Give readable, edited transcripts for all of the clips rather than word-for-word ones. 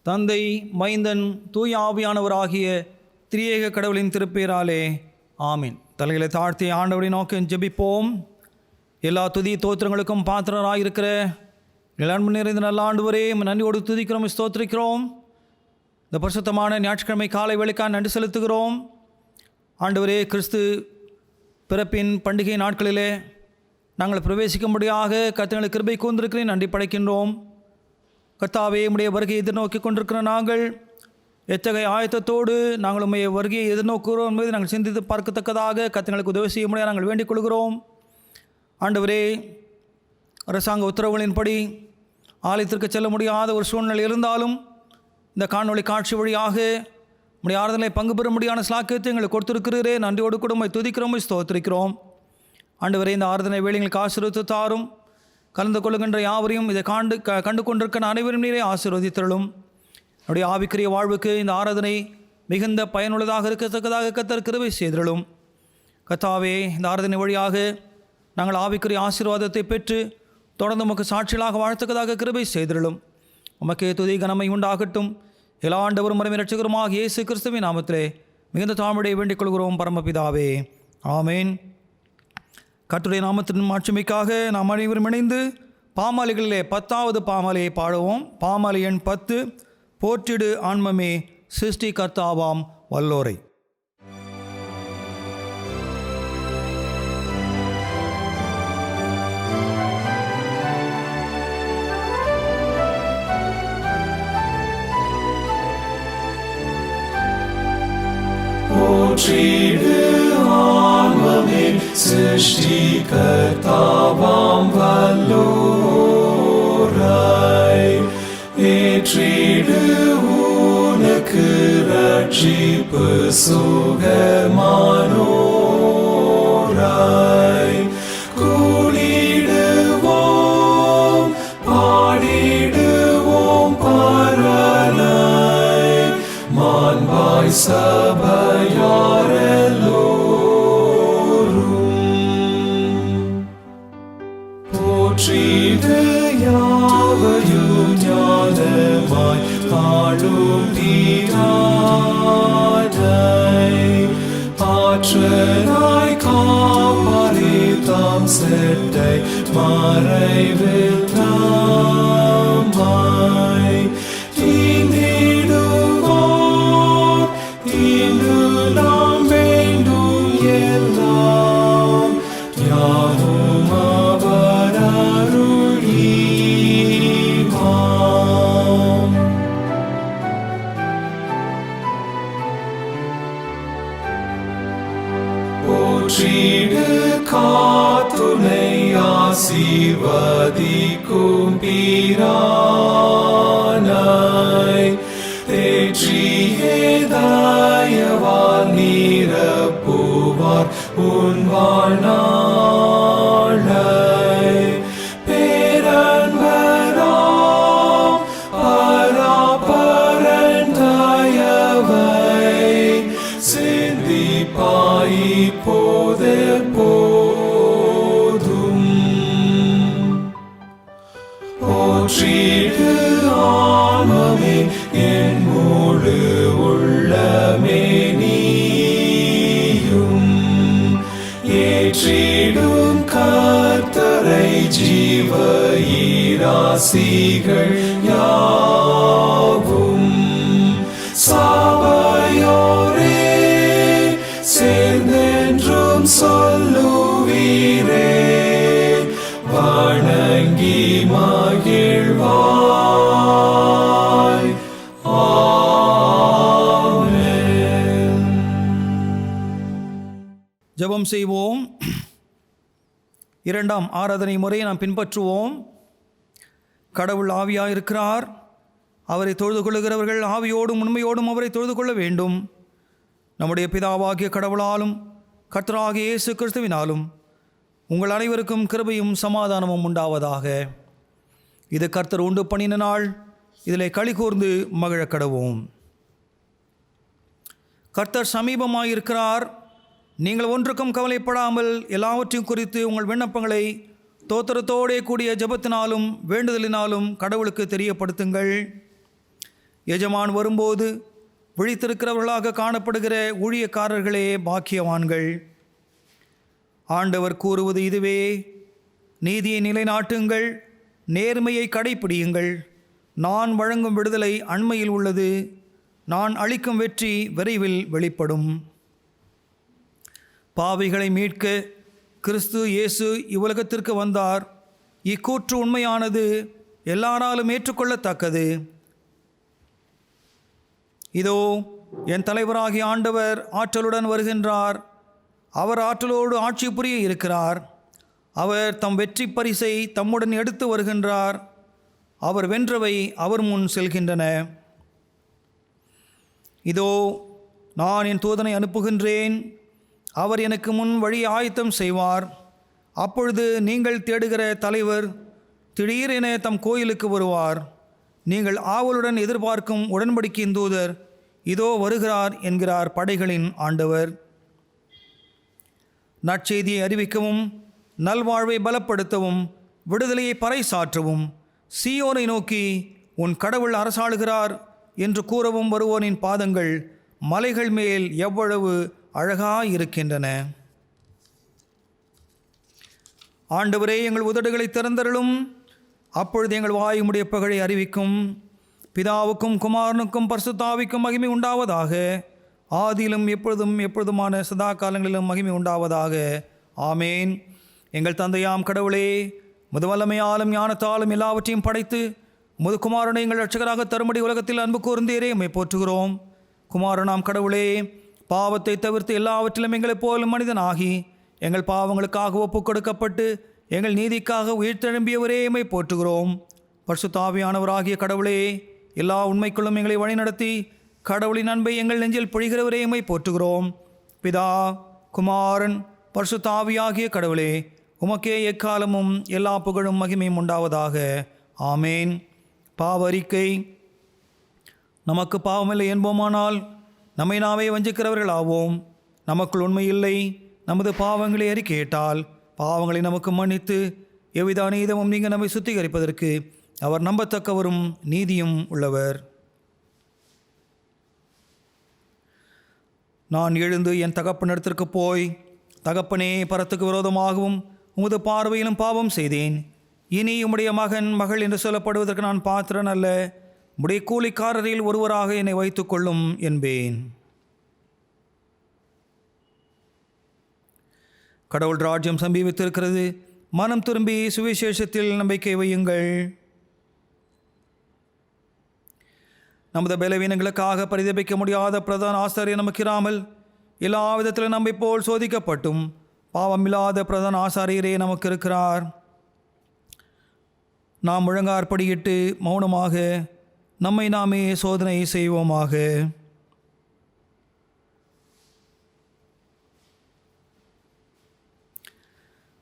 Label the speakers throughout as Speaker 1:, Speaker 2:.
Speaker 1: தந்தை, மைந்தன், தூய ஆவியானவராகிய திரியேக கடவுளின் திருப்பேராலே ஆமீன். தலைகளை தாழ்த்தி ஆண்டவரை நோக்கி ஜெபிப்போம். எல்லா துதி தோத்திரங்களுக்கும் பாத்திரராயிருக்கிற இளன்பு நிறைந்த நல்ல ஆண்டவரே, நன்றியோடு துதிக்கிறோம், ஸ்தோத்திரிக்கிறோம். இந்த பரிசுத்தமான ஞாயிற்றுக்கிழமை காலை வேளைக்காக நன்றி செலுத்துகிறோம். ஆண்டவரே, கிறிஸ்து பிறப்பின் பண்டிகை நாட்களிலே நாங்கள் பிரவேசிக்கும்படியாக கர்த்தர்களுக்கு கிருபை கூர்ந்திருக்கிறேன், நன்றி படைக்கின்றோம். கர்த்தாவே, உம்முடைய வருகையை எதிர்நோக்கி கொண்டிருக்கிற நாங்கள் எத்தகைய ஆயத்தத்தோடு நாங்கள் உம்முடைய வருகையை எதிர்நோக்குகிறோம் என்பதை நாங்கள் சிந்தித்து பார்க்கத்தக்கதாக கர்த்தர்களுக்கு உதவி செய்ய முடியாது நாங்கள் வேண்டிக் கொள்கிறோம். ஆண்டவரே, அரசாங்க உத்தரவுகளின்படி ஆலயத்திற்கு செல்ல முடியாத ஒரு சூழ்நிலை இருந்தாலும் இந்த காணொளி காட்சி வழியாக உம்முடைய ஆறுதலை பங்கு பெற முடியாத ஸ்லாக்கியத்தை எங்களுக்கு கொடுத்திருக்கிறீரே, நன்றியோடு கூட உம்மை துதிக்கிறோம், ஸ்தோத்திரிக்கிறோம். ஆண்டவரே, இந்த ஆராதனை வேளைகளுக்கு ஆசீர்வதித்து தாரும். கலந்து கொள்ளுகின்ற யாவரையும் இதை கண்டு கொண்டிருக்கிற அனைவரும் நீரே ஆசீர்வதித்தருளும். நம்முடைய ஆவிக்குரிய வாழ்வுக்கு இந்த ஆராதனை மிகுந்த பயனுள்ளதாக இருக்கத்தக்கதாக கர்த்தர் கிருபை செய்தருளும். கர்த்தாவே, இந்த ஆராதனை வழியாக நாங்கள் ஆவிக்குரிய ஆசீர்வாதத்தை பெற்று தொடர்ந்து உமக்கு சாட்சிகளாக வாழ்த்தக்கதாக கிருபை செய்தருளும். உமக்கே துதி கனமை உண்டாகட்டும். எல்லா ஆண்டவரும் மரமே இரட்சகருமாக இயேசு கிறிஸ்துவின் நாமத்திலே மிகுந்த தாழ்மையை வேண்டிக் கொள்கிறோம் பரமபிதாவே, ஆமேன். கர்த்தருடைய நாமத்தின் மாட்சிமைக்காக நாம் அனைவரும் இணைந்து பாமாலைகளிலே 10வது பாமாலையை பாடுவோம். பாமாலை எண் 10, போற்றிடு ஆன்மமே சிருஷ்டி கர்த்தாவாம் வல்லோரை.
Speaker 2: போற்றிடு ஆன்மமே சிருஷ்டி கர்த்தாவாம் வல்லோரை. ஏற்றிடு உனக்கு ரட்சிப்பு சுகமானோரை. கூடிடுவோம் பாடிடுவோம் பரனை மாண்பாய் சபையாரெல்லோரும். போற்றிடு யாவையும் ஞானமாய் ஆளும் தீரானை. ஆற்றலாய் காப்பாரே தாம் செட்டை மறைவில் தாமாய் தீந்திடுவோம். இன்று நாம் வேண்டும் எல்லாம் யாவும் அவர் அருளீவாம். போற்றிடு காத்துணை ஆசீர்வதிக்கும் பிரானை. தேற்றியே தயவால் நிரப்புவார் உன் வாழ்நாளை. பேரன்பராம் பராபரன் தயவை சிந்திப்பாய் இப்போதே போதும். போற்றிடு ஆன்மமே என் முழு உள்ளமே நீயும். ஏற்றிடும் கர்த்தரை ஜீவ ஈராசிகள் யாவும். சபையோரே சேர்ந்தென்றும் சொல்லுவீரே, வணங்கி மகிழ்வாய். ஆமென்.
Speaker 1: ஜெபம் செய்வோம். 2ஆம் ஆராதனை முறையை நாம் பின்பற்றுவோம். கடவுள் ஆவியாயிருக்கிறார். அவரை தொழுது கொள்ளுகிறவர்கள் ஆவியோடும் உண்மையோடும் அவரை தொழுது கொள்ள வேண்டும். நம்முடைய பிதாவாகிய கடவுளாலும் கர்த்தராகிய இயேசு கிறிஸ்துவினாலும் உங்கள் அனைவருக்கும் கிருபையும் சமாதானமும் உண்டாவதாக. இது கர்த்தர் உண்டு பண்ணின நாள், இதிலே களி கூர்ந்து மகிழக் கடவோம். கர்த்தர் சமீபமாயிருக்கிறார். நீங்கள் ஒன்றுக்கும் கவலைப்படாமல் எல்லாவற்றையும் குறித்து உங்கள் விண்ணப்பங்களை தோத்திரத்தோடே கூடிய ஜெபத்தினாலும் வேண்டுதலினாலும் கடவுளுக்கு தெரியப்படுத்துங்கள். எஜமான் வரும்போது விழித்திருக்கிறவர்களாக காணப்படுகிற ஊழியக்காரர்களே பாக்கியவான்கள். ஆண்டவர் கூறுவது இதுவே: நீதியை நிலைநாட்டுங்கள், நேர்மையை கடைப்பிடியுங்கள். நான் வழங்கும் விடுதலை அண்மையில் உள்ளது, நான் அளிக்கும் வெற்றி விரைவில் வெளிப்படும். பாவிகளை மீட்க கிறிஸ்து இயேசு இவ்வுலகத்திற்கு வந்தார். இக்கூற்று உண்மையானது, எல்லாராலும் ஏற்றுக்கொள்ளத்தக்கது. இதோ என் தலைவராகிய ஆண்டவர் ஆற்றலுடன் வருகின்றார். அவர் ஆற்றலோடு ஆட்சி புரிய இருக்கிறார். அவர் தம் வெற்றி பரிசை தம்முடன் எடுத்து வருகின்றார். அவர் வென்றவை அவர் முன் செல்கின்றன. இதோ நான் என் தூதனை அனுப்புகின்றேன். அவர் எனக்கு முன் வழி ஆயத்தம் செய்வார். அப்பொழுது நீங்கள் தேடுகிற தலைவர் திடீரென தம் கோயிலுக்கு வருவார். நீங்கள் ஆவலுடன் எதிர்பார்க்கும் உடன்படிக்கையின் தூதர் இதோ வருகிறார் என்கிறார் படைகளின் ஆண்டவர். நற்செய்தியை அறிவிக்கவும், நல்வாழ்வை பலப்படுத்தவும், விடுதலையை பறைசாற்றவும், சீயோனை நோக்கி உன் கடவுள் அரசாளுகிறார் என்று கூறவும் வருவோனின் பாதங்கள் மலைகள் மேல் எவ்வளவு அழகாயிருக்கின்றன. ஆண்டவரே, எங்கள் உதடுகளை திறந்தருளும். அப்பொழுது எங்கள் வாயுமுடைய புகழை அறிவிக்கும். பிதாவுக்கும் குமாரனுக்கும் பரிசுத்த ஆவிக்கும் மகிமை உண்டாவதாக. ஆதியிலும் எப்பொழுதும் எப்பொழுதுமான சதா காலங்களிலும் மகிமை உண்டாவதாக. ஆமேன். எங்கள் தந்தையாம் கடவுளே, முது வல்லமையாலும் ஞானத்தாலும் எல்லாவற்றையும் படைத்து முது குமாரனை எங்கள் ரட்சகராக தரும்படி உலகத்தில் அன்பு கூர்ந்தீரே, உம்மை போற்றுகிறோம். குமாரனாம் கடவுளே, பாவத்தை தவிர்த்து எல்லாவற்றிலும் எங்களைப் போலும் மனிதனாகி எங்கள் பாவங்களுக்காக ஒப்புக் கொடுக்கப்பட்டு எங்கள் நீதிக்காக உயிர்த்தெழும்பியவரே, உம்மை போற்றுகிறோம். பரிசுத்த ஆவியானவராகிய கடவுளே, எல்லா உண்மைக்குள்ளும் எங்களை வழிநடத்தி கடவுளின் அன்பை எங்கள் நெஞ்சில் பொழிகிறவரே, உம்மை போற்றுகிறோம். பிதா, குமாரன், பரிசுத்த ஆவியாகிய கடவுளே, உமக்கே எக்காலமும் எல்லா புகழும் மகிமையும் உண்டாவதாக. ஆமேன். பாவ அறிக்கை. நமக்கு பாவமில்லை என்போமானால் நம்மை நாமே வஞ்சிக்கிறவர்கள் ஆவோம். நமக்குள் உண்மை இல்லை. நமது பாவங்களை அறிக்கையிட்டால் பாவங்களை நமக்கு மன்னித்து எவ்வித அநீதமும் நீங்கள் நம்மை சுத்திகரிப்பதற்கு அவர் நம்பத்தக்கவரும் நீதியும் உள்ளவர். நான் எழுந்து என் தகப்பனிடத்திற்கு போய், தகப்பனே, பரத்துக்கு விரோதமாகவும் உமது பார்வையிலும் பாவம் செய்தேன். இனி உம்முடைய மகன் மகள் என்று சொல்லப்படுவதற்கு நான் பாத்திரன் அல்ல. உம்முடைய கூலிக்காரரில் ஒருவராக என்னை வைத்துக்கொள்ளும் என்பேன். கடவுள் ராஜ்யம் சம்பீவித்திருக்கிறது. மனம் திரும்பி சுவிசேஷத்தில் நம்பிக்கை வையுங்கள். நமது பலவீனங்களுக்காக பரிதபிக்க முடியாத பிரதான ஆசாரியர் நமக்கு இராமல் எல்லா விதத்திலும் நம்மை போல் சோதிக்கப்பட்டும் பாவமில்லாத பிரதான ஆசாரியரே நமக்கு இருக்கிறார். நாம் முழங்காற்படியிட்டு மௌனமாக நம்மை நாமே சோதனை செய்வோமாக.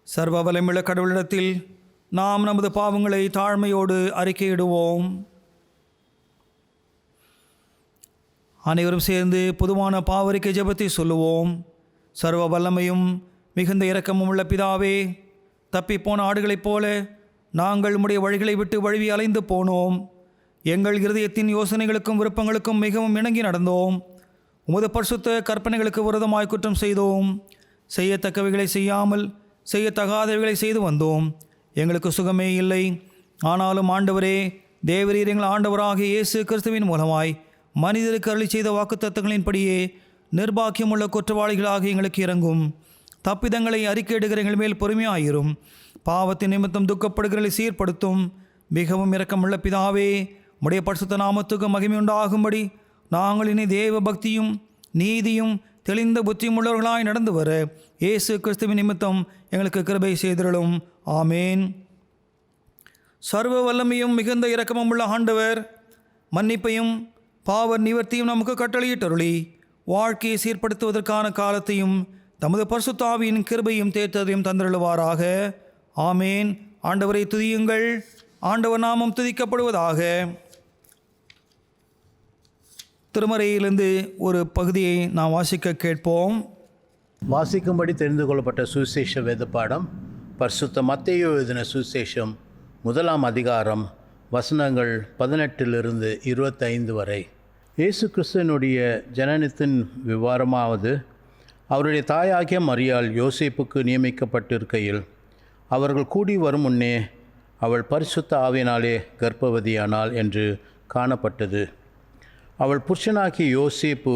Speaker 1: சர்வ வல்லமையுள்ள கடவுளிடத்தில் நாம் நமது பாவங்களை தாழ்மையோடு அறிக்கையிடுவோம். அனைவரும் சேர்ந்து பொதுவான பாவறிக்கை ஜெபத்தை சொல்லுவோம். சர்வ வல்லமையும் மிகுந்த இரக்கமும் உள்ள பிதாவே, தப்பிப்போன ஆடுகளைப் போல நாங்கள் உம்முடைய வழிகளை விட்டு வழுவி அலைந்து போனோம். எங்கள் இருதயத்தின் யோசனைகளுக்கும் விருப்பங்களுக்கும் மிகவும் இணங்கி நடந்தோம். உமது பரிசுத்த கற்பனைகளுக்கு விரோதமாய் குற்றம் செய்தோம். செய்யத்தக்கவைகளை செய்யாமல் செய்யத்தகாதவைகளை செய்து வந்தோம். எங்களுக்கு சுகமே இல்லை. ஆனாலும் ஆண்டவரே, தேவரீர் எங்கள் ஆண்டவராகிய இயேசு கிறிஸ்துவின் மூலமாய் மனிதருக்கு அருளி செய்த வாக்குத்தத்தங்களின்படியே நிர்பாக்கியமுள்ள குற்றவாளிகளாக எங்களுக்கு இறங்கும். தப்பிதங்களை அறிக்கையிடுகிற எங்கள் மேல் பொறுமையாயிரும். பாவத்தின் நிமித்தம் துக்கப்படுகிறதை சீர்படுத்தும். மிகவும் இரக்கமுள்ள பிதாவே, உம்முடைய பரிசுத்த நாமத்துக்கு மகிமை உண்டாகும்படி நாங்கள் இனி தேவ பக்தியும் நீதியும் தெளிந்த புத்தியும் உள்ளவர்களாய் நடந்து வர இயேசு கிறிஸ்துவின் நிமித்தம் எங்களுக்கு கிருபை செய்திருளும். ஆமேன். சர்வ வல்லமையும் மிகுந்த இரக்கமும் உள்ள ஆண்டவர் மன்னிப்பையும் பாவ நிவர்த்தியும் நமக்கு கட்டளையிட்டருளி வாழ்க்கையை சீர்படுத்துவதற்கான காலத்தையும் தமது பரிசுத்த ஆவியின் கிருபையும் தேற்றதையும் தந்திருளுவாராக. ஆமேன். ஆண்டவரை துதியுங்கள். ஆண்டவர் நாமம் துதிக்கப்படுவதாக. திருமறையிலிருந்து ஒரு பகுதியை நாம் வாசிக்க கேட்போம்.
Speaker 3: வாசிக்கும்படி தெரிந்து கொள்ளப்பட்ட சுவிசேஷ வேத பாடம் பரிசுத்த மத்தேயு எழுதின சுவிசேஷம் 1 அதிகாரம் வசனங்கள் 18 25 வரை. இயேசு கிறிஸ்துவனுடைய ஜனனத்தின் விவரமாவது, அவருடைய தாயாகிய மரியாள் யோசேப்புக்கு நியமிக்கப்பட்டிருக்கையில் அவர்கள் கூடி வரும் முன்னே அவள் பரிசுத்த ஆவியினாலே கர்ப்பவதியானாள் என்று காணப்பட்டது. அவள் புருஷனாகிய யோசேப்பு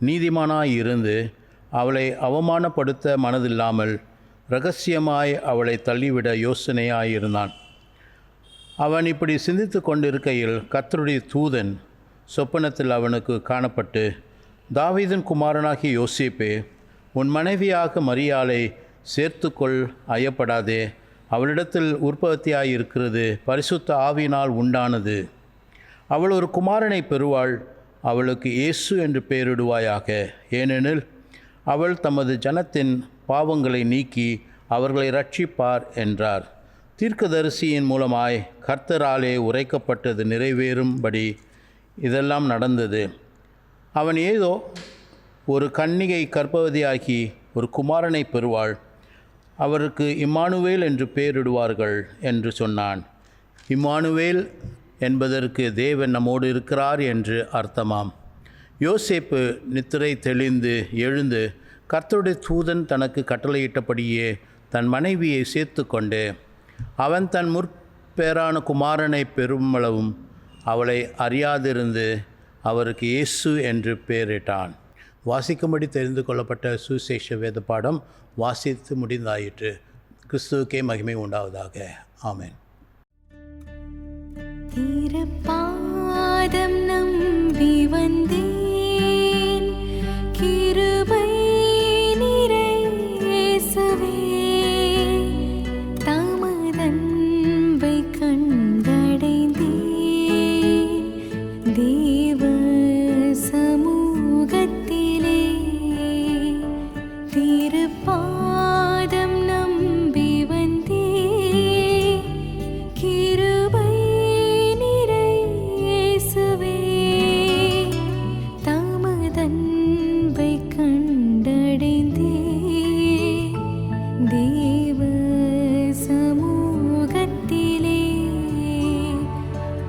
Speaker 3: நீதிமானாயிருந்து அவளை அவமானப்படுத்த மனதில்லாமல் இரகசியமாய் அவளை தள்ளிவிட யோசனையாயிருந்தான். அவன் இப்படி சிந்தித்து கொண்டிருக்கையில் கர்த்தருடைய தூதன் சொப்பனத்தில் அவனுக்கு காணப்பட்டு, தாவீதின் குமாரனாகிய யோசேப்பே, உன் மனைவியாக மரியாளை சேர்த்துக்கொள், ஐயப்படாதே. அவளிடத்தில் உற்பத்தியாயிருக்கிறது பரிசுத்த ஆவியினால் உண்டானது. அவள் ஒரு குமாரனை பெறுவாள். அவளுக்கு இயேசு என்று பெயரிடுவாயாக. ஏனெனில் அவள் தமது ஜனத்தின் பாவங்களை நீக்கி அவர்களை ரட்சிப்பார் என்றார். தீர்க்கதரிசியின் மூலமாய் கர்த்தராலே உரைக்கப்பட்டது நிறைவேறும்படி இதெல்லாம் நடந்தது. அவன் ஏதோ ஒரு கன்னிகை கர்ப்பவதியாகி ஒரு குமாரனை பெறுவாள். அவருக்கு இம்மானுவேல் என்று பெயரிடுவார்கள் என்று சொன்னான். இம்மானுவேல் என்பதற்கு தேவன் நம்மோடு இருக்கிறார் என்று அர்த்தமாம். யோசேப்பு நித்திரை தெளிந்து எழுந்து கர்த்தருடைய தூதன் தனக்கு கட்டளையிட்டபடியே தன் மனைவியை சேர்த்து கொண்டு அவன் தன் முற்பேரான குமாரனை பெருமளவும் அவளை அறியாதிருந்து அவருக்கு இயேசு என்று பெயரிட்டான். வாசிக்கும்படி தெரிந்து கொள்ளப்பட்ட சுசேஷ வேத பாடம் வாசித்து முடிந்தாயிற்று. கிறிஸ்துவுக்கே மகிமை உண்டாவதாக. ஆமென்.
Speaker 4: திருப்பாதம் நம்பி வந்தேன், கிருபை நிறை இயேசுவே, தமதன்பை கண்டடைந்தேன் தேவ சமூகத்திலே. திருப்பாதம் நம்பி வந்தேன், கிருபை நிறை இயேசுவே, தமதன்பை கண்டடைந்தேன் தேவ சமூகத்திலே.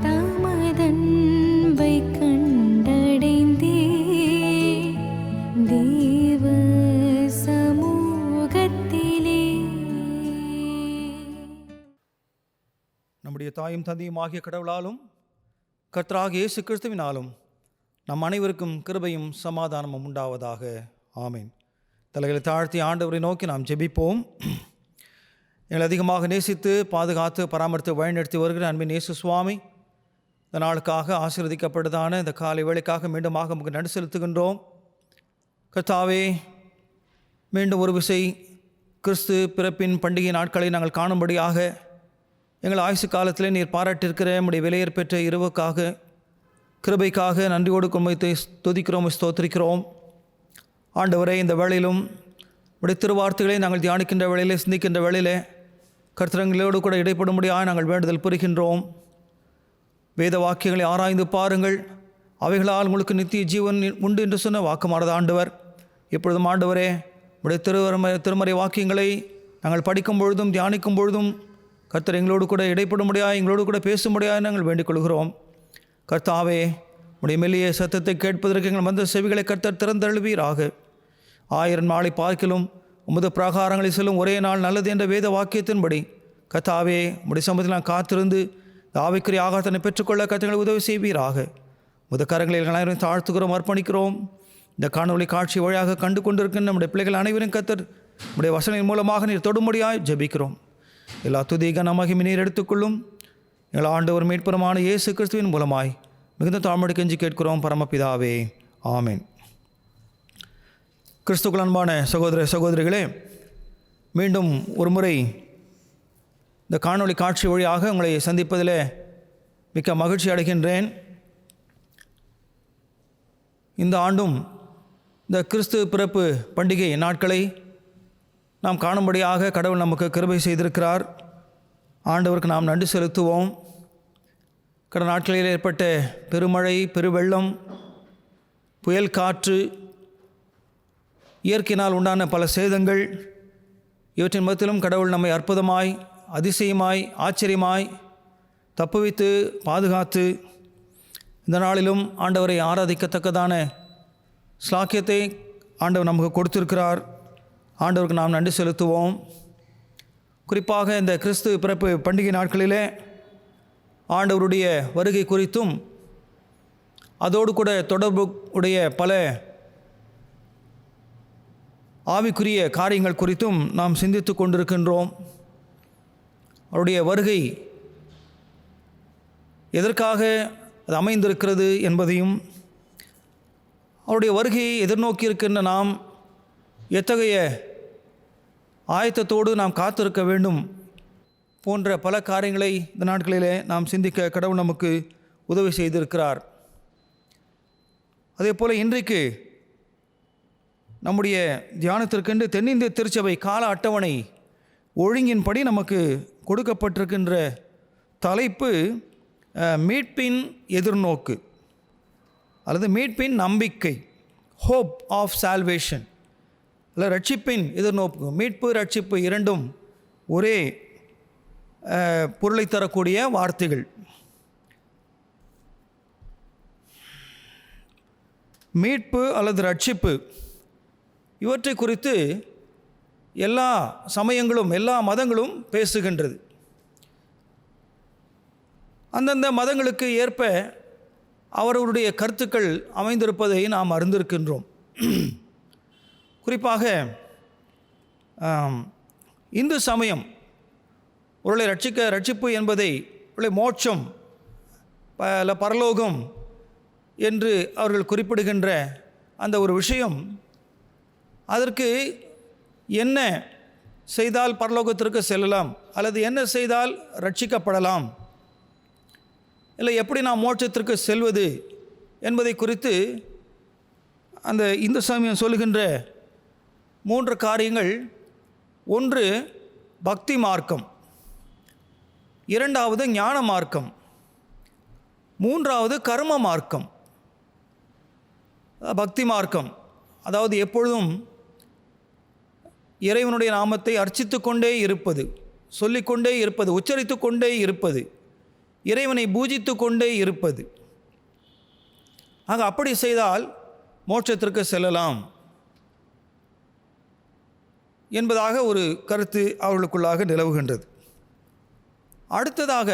Speaker 4: தமதன்பை கண்டடைந்தேன் தேவ சமூகத்திலே.
Speaker 1: நம்முடைய தாயும் தந்தையும் ஆகிய கடவுளாலும் கர்த்தராகிய இயேசு கிறிஸ்துவினாலும் நம் அனைவருக்கும் கிருபையும் சமாதானமும் உண்டாவதாக. ஆமென். தலைகளை தாழ்த்தி ஆண்டவரை நோக்கி நாம் ஜெபிப்போம். எங்களை அதிகமாக நேசித்து பாதுகாத்து பராமரித்து வழிநடத்தி வருகிற அன்பின் இயேசு சுவாமி, இந்த நாளுக்காக ஆசீர்வதிக்கப்பட்டதான இந்த காலை வேளைக்காக மீண்டுமாக நமக்கு நன்றி செலுத்துகின்றோம். கர்த்தாவே, மீண்டும் ஒரு விசை கிறிஸ்து பிறப்பின் பண்டிகை நாட்களை நாங்கள் காணும்படியாக எங்கள் ஆயுசு காலத்திலே நீர் பாராட்டியிருக்கிற நம்முடைய விலையேற் பெற்ற இரவுக்காக, கிருபைக்காக நன்றியோடு கும்பத்தை துதிக்கிறோம், ஸ்தோத்திரிக்கிறோம். ஆண்டவரே, இந்த வேளையிலும் உடைய திருவார்த்தைகளை நாங்கள் தியானிக்கின்ற வேளையிலே, சிந்திக்கின்ற வேளையிலே கர்த்தரங்களோடு கூட இடைப்படும்படியாக நாங்கள் வேண்டுதல் புரிகின்றோம். வேத வாக்கியங்களை ஆராய்ந்து பாருங்கள், அவைகளால் உங்களுக்கு நித்திய ஜீவன் உண்டு என்று சொன்ன வாக்குமானது ஆண்டவர். இப்பொழுதும் ஆண்டவரே, உடைய திருமறை வாக்கியங்களை நாங்கள் படிக்கும் பொழுதும் தியானிக்கும் பொழுதும் கர்த்தர் எங்களோடு கூட இடைப்படும்படியாக, எங்களோடு கூட பேசும்படியாக நாங்கள் வேண்டிக் கொள்கிறோம். கர்த்தாவே, உடைய மெல்லிய சத்தத்தை கேட்பதற்கு எங்கள் மந்த செவிகளை கர்த்தர் திறந்தழுவீராக. 1000 நாளை பார்க்கிலும் உமது பிரகாரங்களை செல்லும் ஒரே நாள் நல்லது என்ற வேத வாக்கியத்தின்படி கர்த்தாவே, உடைய சமூகத்தில் நான் காத்திருந்து ஆவிக்குரிய ஆகாரத்தினை பெற்றுக்கொள்ள கர்த்தர்களை உதவி செய்வீராக. உமது கரங்களில் எங்கள் அனைவரையும் தாழ்த்துகிறோம், அர்ப்பணிக்கிறோம். இந்த காணொளி காட்சி வழியாக கண்டு கொண்டிருக்கின்ற நம்முடைய பிள்ளைகள் அனைவரும் கர்த்தர் உடைய வசனின் மூலமாக நீர் தொடும்படியாய் ஜெபிக்கிறோம். எல்லா துதி கன மகிமை நீர் எடுத்துக்கொள்ளும். எங்கள் ஆண்டவர் மீட்புறமான இயேசு கிறிஸ்துவின் மூலமாய் மிகுந்த தாழ்மையோடு கெஞ்சி கேட்கிறோம் பரமபிதாவே. ஆமென். கிறிஸ்துவுக்குள் அன்பான சகோதர சகோதரிகளே, மீண்டும் ஒரு முறை இந்த காணொளி காட்சி வழியாக உங்களை சந்திப்பதில் மிக்க மகிழ்ச்சி அடைகின்றேன். இந்த ஆண்டும் இந்த கிறிஸ்து பிறப்பு பண்டிகை நாட்களை நாம் காணும்படியாக கடவுள் நமக்கு கிருபை செய்திருக்கிறார். ஆண்டவருக்கு நாம் நன்றி செலுத்துவோம். கடந்த நாட்களில் ஏற்பட்ட பெருமழை, பெருவெள்ளம், புயல் காற்று, இயற்கையினால் உண்டான பல சேதங்கள், இவற்றின் மத்தியிலும் கடவுள் நம்மை அற்புதமாய், அதிசயமாய், ஆச்சரியமாய் தப்புவித்து பாதுகாத்து இந்த நாளிலும் ஆண்டவரை ஆராதிக்கத்தக்கதான ஸ்லாக்கியத்தை ஆண்டவர் நமக்கு கொடுத்திருக்கிறார். ஆண்டவருக்கு நாம் நன்றி செலுத்துவோம். குறிப்பாக இந்த கிறிஸ்து பிறப்பு பண்டிகை நாட்களிலே ஆண்டவருடைய வருகை குறித்தும் அதோடு கூட தொடர்பு உடைய பல ஆவிக்குரிய காரியங்கள் குறித்தும் நாம் சிந்தித்து கொண்டிருக்கின்றோம். அவருடைய வருகை எதற்காக அது அமைந்திருக்கிறது என்பதையும், அவருடைய வருகையை எதிர்நோக்கி இருக்கின்ற நாம் எத்தகைய ஆயத்தத்தோடு நாம் காத்திருக்க வேண்டும் போன்ற பல காரியங்களை இந்த நாட்களிலே நாம் சிந்திக்க கடவுள் நமக்கு உதவி செய்திருக்கிறார். அதே போல் இன்றைக்கு நம்முடைய தியானத்திற்கென்று தென்னிந்திய திருச்சபை கால அட்டவணை ஒழுங்கின்படி நமக்கு கொடுக்கப்பட்டிருக்கின்ற தலைப்பு மீட்பின் எதிர்நோக்கு அல்லது மீட்பின் நம்பிக்கை, ஹோப் ஆஃப் சால்வேஷன், அல்ல ரட்சிப்பின் எதிர்நோக்கு. மீட்பு ரட்சிப்பு இரண்டும் ஒரே பொருளை தரக்கூடிய வார்த்தைகள். மீட்பு அல்லது ரட்சிப்பு இவற்றை குறித்து எல்லா சமயங்களும் எல்லா மதங்களும் பேசுகின்றது. அந்தந்த மதங்களுக்கு ஏற்ப அவர்களுடைய கருத்துக்கள் அமைந்திருப்பதை நாம் அறிந்திருக்கின்றோம். குறிப்பாக இந்து சமயம் ஒருளை ரட்சிப்பு என்பதை ஒருளை மோட்சம் பரலோகம் என்று அவர்கள் குறிப்பிடுகின்ற அந்த ஒரு விஷயம், அதற்கு என்ன செய்தால் பரலோகத்திற்கு செல்லலாம் அல்லது என்ன செய்தால் ரட்சிக்கப்படலாம், இல்லை எப்படி நாம் மோட்சத்திற்கு செல்வது என்பதை குறித்து அந்த இந்து சமயம் சொல்லுகின்ற 3 காரியங்கள். ஒன்று பக்தி மார்க்கம், இரண்டாவது ஞான மார்க்கம், மூன்றாவது கர்ம மார்க்கம். பக்தி மார்க்கம் அதாவது எப்பொழுதும் இறைவனுடைய நாமத்தை அர்ச்சித்து கொண்டே இருப்பது, சொல்லிக்கொண்டே இருப்பது, உச்சரித்து கொண்டே இருப்பது, இறைவனை பூஜித்து கொண்டே இருப்பது. ஆக அப்படி செய்தால் மோட்சத்திற்கு செல்லலாம் என்பதாக ஒரு கருத்து அவர்களுக்குள்ளாக நிலவுகின்றது. அடுத்ததாக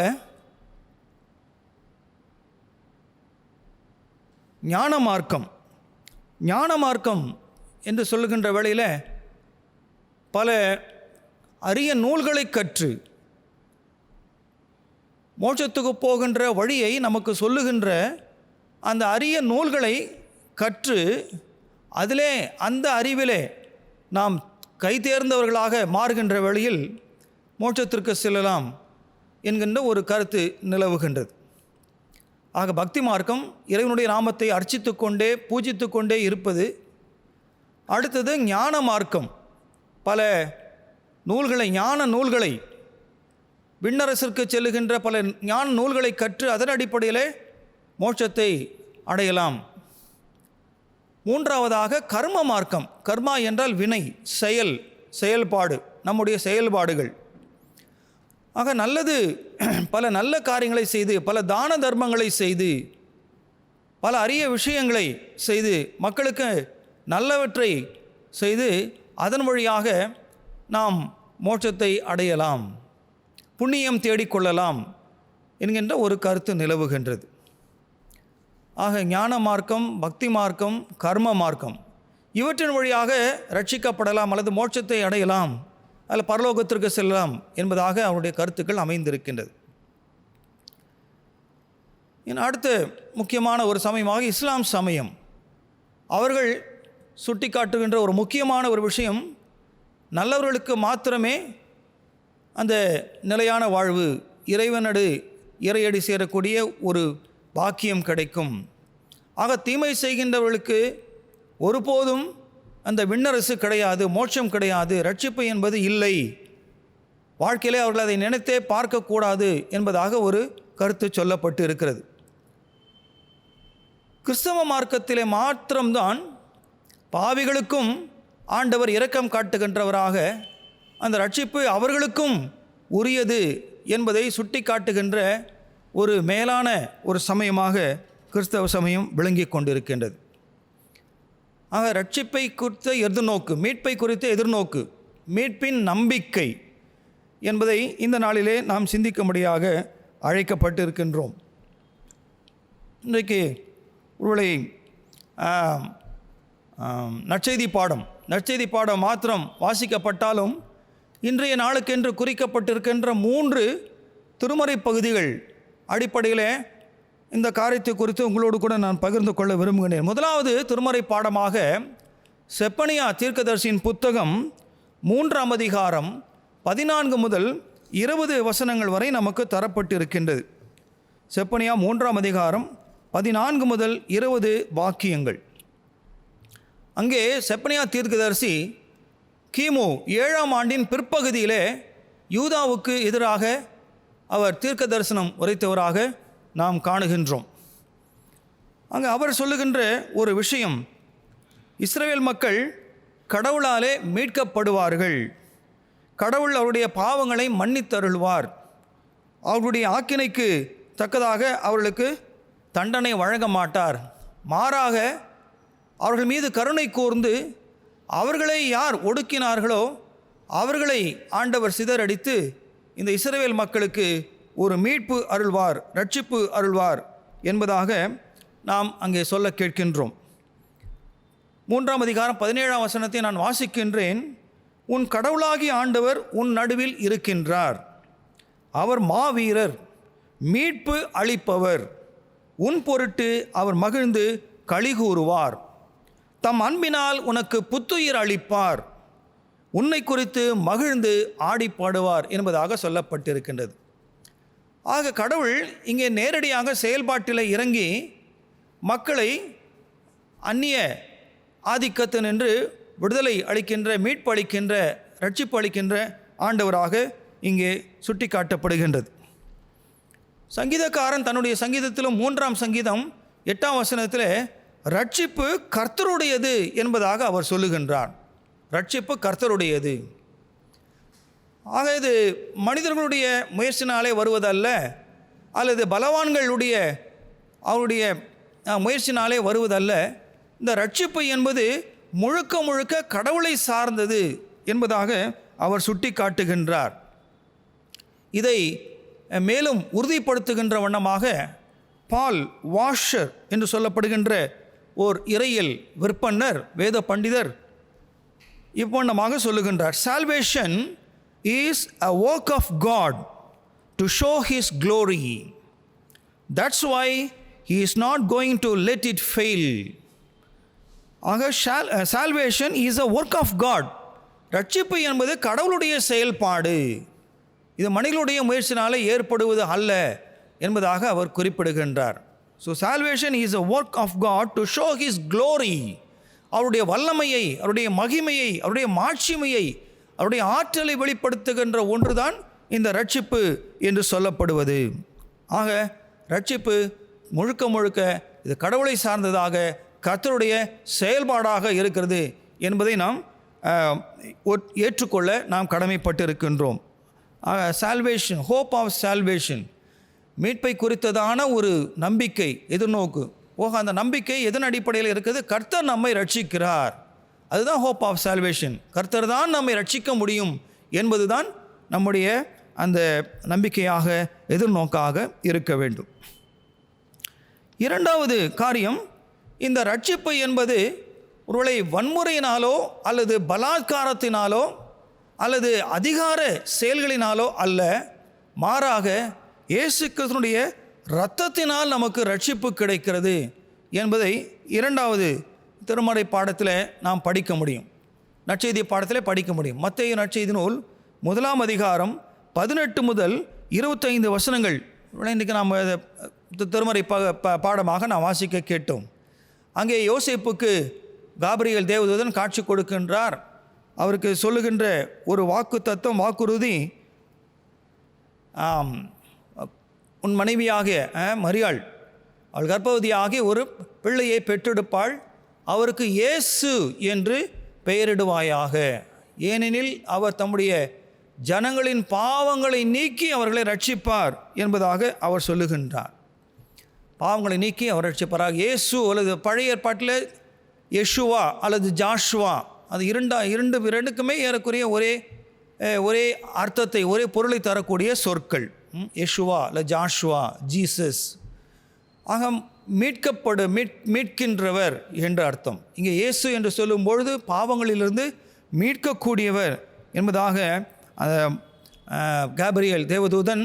Speaker 1: ஞான மார்க்கம். ஞான மார்க்கம் என்று சொல்லுகின்ற வேளையில் பல அரிய நூல்களை கற்று மோட்சத்துக்கு போகின்ற வழியை நமக்கு சொல்லுகின்ற அந்த அரிய நூல்களை கற்று அதிலே அந்த அறிவிலே நாம் கைதேர்ந்தவர்களாக மாறுகின்ற வழியில் மோட்சத்திற்கு செல்லலாம் என்கின்ற ஒரு கருத்து நிலவுகின்றது. ஆக பக்தி மார்க்கம் இறைவனுடைய நாமத்தை அர்ச்சித்து கொண்டே பூஜித்து கொண்டே இருப்பது. அடுத்தது ஞான மார்க்கம், பல நூல்களை ஞான நூல்களை விண்ணரசிற்கு செல்லுகின்ற பல ஞான நூல்களை கற்று அதன் அடிப்படையிலே மோட்சத்தை அடையலாம். மூன்றாவதாக கர்ம மார்க்கம். கர்மா என்றால் வினை, செயல்பாடு, நம்முடைய செயல்பாடுகள். ஆக நல்லது, பல நல்ல காரியங்களை செய்து, பல தான தர்மங்களை செய்து, பல அரிய விஷயங்களை செய்து, மக்களுக்கு நல்லவற்றை செய்து அதன் வழியாக நாம் மோட்சத்தை அடையலாம், புண்ணியம் தேடிக்கொள்ளலாம் என்கின்ற ஒரு கருத்து நிலவுகின்றது. ஆக ஞான மார்க்கம், பக்தி மார்க்கம், கர்ம மார்க்கம் இவற்றின் வழியாக ரட்சிக்கப்படலாம் அல்லது மோட்சத்தை அடையலாம் அல்லது பரலோகத்திற்கு செல்லலாம் என்பதாக அவருடைய கருத்துக்கள் அமைந்திருக்கின்றது. அடுத்த முக்கியமான ஒரு சமயமாக இஸ்லாம் சமயம். அவர்கள் சுட்டி காட்டுகின்ற ஒரு முக்கியமான ஒரு விஷயம், நல்லவர்களுக்கு மாத்திரமே அந்த நிலையான வாழ்வு, இறையடி சேரக்கூடிய ஒரு பாக்கியம் கிடைக்கும். ஆக தீமை செய்கின்றவர்களுக்கு ஒருபோதும் அந்த விண்ணரசு கிடையாது, மோட்சம் கிடையாது, ரட்சிப்பு என்பது இல்லை, வாழ்க்கையிலே அவர்கள் அதை நினைத்தே பார்க்கக்கூடாது என்பதாக ஒரு கருத்து சொல்லப்பட்டு இருக்கிறது. கிறிஸ்தவ மார்க்கத்திலே மாத்திரம்தான் பாவிகளுக்கும் ஆண்டவர் இரக்கம் காட்டுகின்றவராக அந்த ரட்சிப்பு அவர்களுக்கும் உரியது என்பதை சுட்டி காட்டுகின்ற ஒரு மேலான ஒரு சமயமாக கிறிஸ்தவ சமயம் விளங்கி கொண்டிருக்கின்றது. ஆக ரட்சிப்பை குறித்த எதிர்நோக்கு, மீட்பை குறித்த எதிர்நோக்கு, மீட்பின் நம்பிக்கை என்பதை இந்த நாளிலே நாம் சிந்திக்கும்படியாக அழைக்கப்பட்டு இருக்கின்றோம். இன்றைக்கு ஒருவேளை நற்செய்தி பாடம் மாத்திரம் வாசிக்கப்பட்டாலும் இன்றைய நாளுக்கென்று குறிக்கப்பட்டிருக்கின்ற 3 திருமறை பகுதிகள் அடிப்படையில் இந்த காரியத்தை குறித்து உங்களோடு கூட நான் பகிர்ந்து கொள்ள விரும்புகிறேன். முதலாவது திருமறை பாடமாக செப்பனியா தீர்க்கதரிசியின் புத்தகம் 3ஆம் அதிகாரம் 14 முதல் 20 வசனங்கள் வரை நமக்கு தரப்பட்டு இருக்கின்றது. செப்பனியா 3ஆம் அதிகாரம் 14 முதல் 20 வாக்கியங்கள். அங்கே செப்பனியா தீர்க்கதரிசி கிமு 7ஆம் ஆண்டின் பிற்பகுதியிலே யூதாவுக்கு எதிராக அவர் தீர்க்க தரிசனம் உரைத்தவராக நாம் காணுகின்றோம். அங்கே அவர் சொல்லுகின்ற ஒரு விஷயம், இஸ்ரவேல் மக்கள் கடவுளாலே மீட்கப்படுவார்கள், கடவுள் அவருடைய பாவங்களை மன்னித்தருள்வார், அவருடைய ஆக்கினைக்கு தக்கதாக அவர்களுக்கு தண்டனை வழங்க மாட்டார், மாறாக அவர்கள் மீது கருணை கூர்ந்து அவர்களை யார் ஒடுக்கினார்களோ அவர்களை ஆண்டவர் சிதறடித்து இந்த இஸ்ரவேல் மக்களுக்கு ஒரு மீட்பு அருள்வார், ரட்சிப்பு அருள்வார் என்பதாக நாம் அங்கே சொல்ல கேட்கின்றோம். 3ஆம் அதிகாரம் 17ஆம் வசனத்தை நான் வாசிக்கின்றேன். உன் கடவுளாகிய ஆண்டவர் உன் நடுவில் இருக்கின்றார், அவர் மாவீரர், மீட்பு அளிப்பவர், உன் பொருட்டு அவர் மகிழ்ந்து களிகூறுவார், தம் அன்பினால் உனக்கு புத்துயிர் அளிப்பார், உன்னை குறித்து மகிழ்ந்து ஆடிப்பாடுவார் என்பதாக சொல்லப்பட்டிருக்கின்றது. ஆக கடவுள் இங்கே நேரடியாக செயல்பாட்டில் இறங்கி மக்களை அந்நிய ஆதிக்கத்தினின்று விடுதலை அளிக்கின்ற, மீட்பு அளிக்கின்ற, ரட்சிப்பு அளிக்கின்ற ஆண்டவராக இங்கே சுட்டி காட்டப்படுகின்றது. சங்கீதக்காரன் தன்னுடைய சங்கீதத்திலும் 3ஆம் சங்கீதம் 8ஆம் வசனத்தில் ரட்சிப்பு கர்த்தருடையது என்பதாக அவர் சொல்லுகின்றார். ரட்சிப்பு கர்த்தருடையது. ஆக இது மனிதர்களுடைய முயற்சினாலே வருவதல்ல, அல்லது பலவான்களுடைய அவருடைய முயற்சினாலே வருவதல்ல. இந்த ரட்சிப்பு என்பது முழுக்க முழுக்க கடவுளை சார்ந்தது என்பதாக அவர் சுட்டி காட்டுகின்றார். இதை மேலும் உறுதிப்படுத்துகின்ற வண்ணமாக பால் வாஷர் என்று சொல்லப்படுகின்ற ஓர் இறையியல் விற்பன்னர், வேத பண்டிதர் இவ்வண்ணமாக சொல்லுகின்றார். Salvation is a work of God to show his glory. That's why he is not going to let it fail. ஆக salvation is a work of God. ரட்சிப்பு என்பது கடவுளுடைய செயல்பாடு, இது மனிதனுடைய முயற்சினாலே ஏற்படுவது அல்ல என்பதாக அவர் குறிப்பிடுகின்றார். So salvation is a work of God to show his glory. அவருடைய வல்லமையை, அவருடைய மகிமையை, அவருடைய மாட்சிமையை, அவருடைய ஆற்றலை வெளிப்படுத்துகின்ற ஒன்றுதான் இந்த ரட்சிப்பு என்று சொல்லப்படுவது. ஆக ரட்சிப்பு முழுக்க முழுக்க இது கடவுளை சார்ந்ததாக, கர்த்தருடைய செயல்பாடாக இருக்கிறது என்பதை நாம் ஏற்றுக்கொள்ள நாம் கடமைப்பட்டு இருக்கின்றோம். ஆக சால்வேஷன், ஹோப் ஆஃப் சால்வேஷன், மீட்பை குறித்ததான ஒரு நம்பிக்கை, எதிர்நோக்கு. அந்த நம்பிக்கை எதன் அடிப்படையில் இருக்குது? கர்த்தர் நம்மை ரட்சிக்கிறார், அதுதான் ஹோப் ஆஃப் சால்வேஷன். கர்த்தர் தான் நம்மை ரட்சிக்க முடியும் என்பது தான் நம்முடைய அந்த நம்பிக்கையாக, எதிர்நோக்காக இருக்க வேண்டும். இரண்டாவது காரியம், இந்த ரட்சிப்பு என்பது ஒருவேளை வன்முறையினாலோ அல்லது பலாத்காரத்தினாலோ அல்லது அதிகார செயல்களினாலோ அல்ல, மாறாக இயேசு கிறிஸ்துவினுடைய இரத்தத்தினால் நமக்கு ரட்சிப்பு கிடைக்கிறது என்பதை இரண்டாவது திருமறை பாடத்தில் நாம் படிக்க முடியும், நற்செய்தி பாடத்தில் படிக்க முடியும். மத்தேயு நற்செய்தி நூல் 1ஆம் அதிகாரம் 18 முதல் 25 வசனங்கள் இன்றைக்கு நாம் திருமறை பாடமாக நாம் வாசிக்க கேட்டோம். அங்கே யோசேப்புக்கு காபிரியேல் தேவதூதன் காட்சி கொடுக்கின்றார். அவருக்கு சொல்லுகின்ற ஒரு வாக்கு தத்துவம், வாக்குறுதி, உன் மனைவியாகிய மரியாள் அவள் கர்ப்பவதியாகி ஒரு பிள்ளையை பெற்றெடுப்பாள், அவருக்கு இயேசு என்று பெயரிடுவாயாக, ஏனெனில் அவர் தம்முடைய ஜனங்களின் பாவங்களை நீக்கி அவர்களை ரட்சிப்பார் என்பதாக அவர் சொல்லுகின்றார். பாவங்களை நீக்கி அவர் ரட்சிப்பாராக. இயேசு அல்லது பழைய ஏற்பாட்டில் யெஷுவா அல்லது ஜாஷுவா, அது இரண்டுக்குமே ஏறக்குறைய ஒரே அர்த்தத்தை, ஒரே பொருளை தரக்கூடிய சொற்கள். யெஷுவா இல்லை ஜாஷுவா, ஜீசஸ். ஆக மீட்கின்றவர் என்ற அர்த்தம். இங்கே இயேசு என்று சொல்லும்பொழுது பாவங்களிலிருந்து மீட்கக்கூடியவர் என்பதாக காபிரியல் தேவதூதன்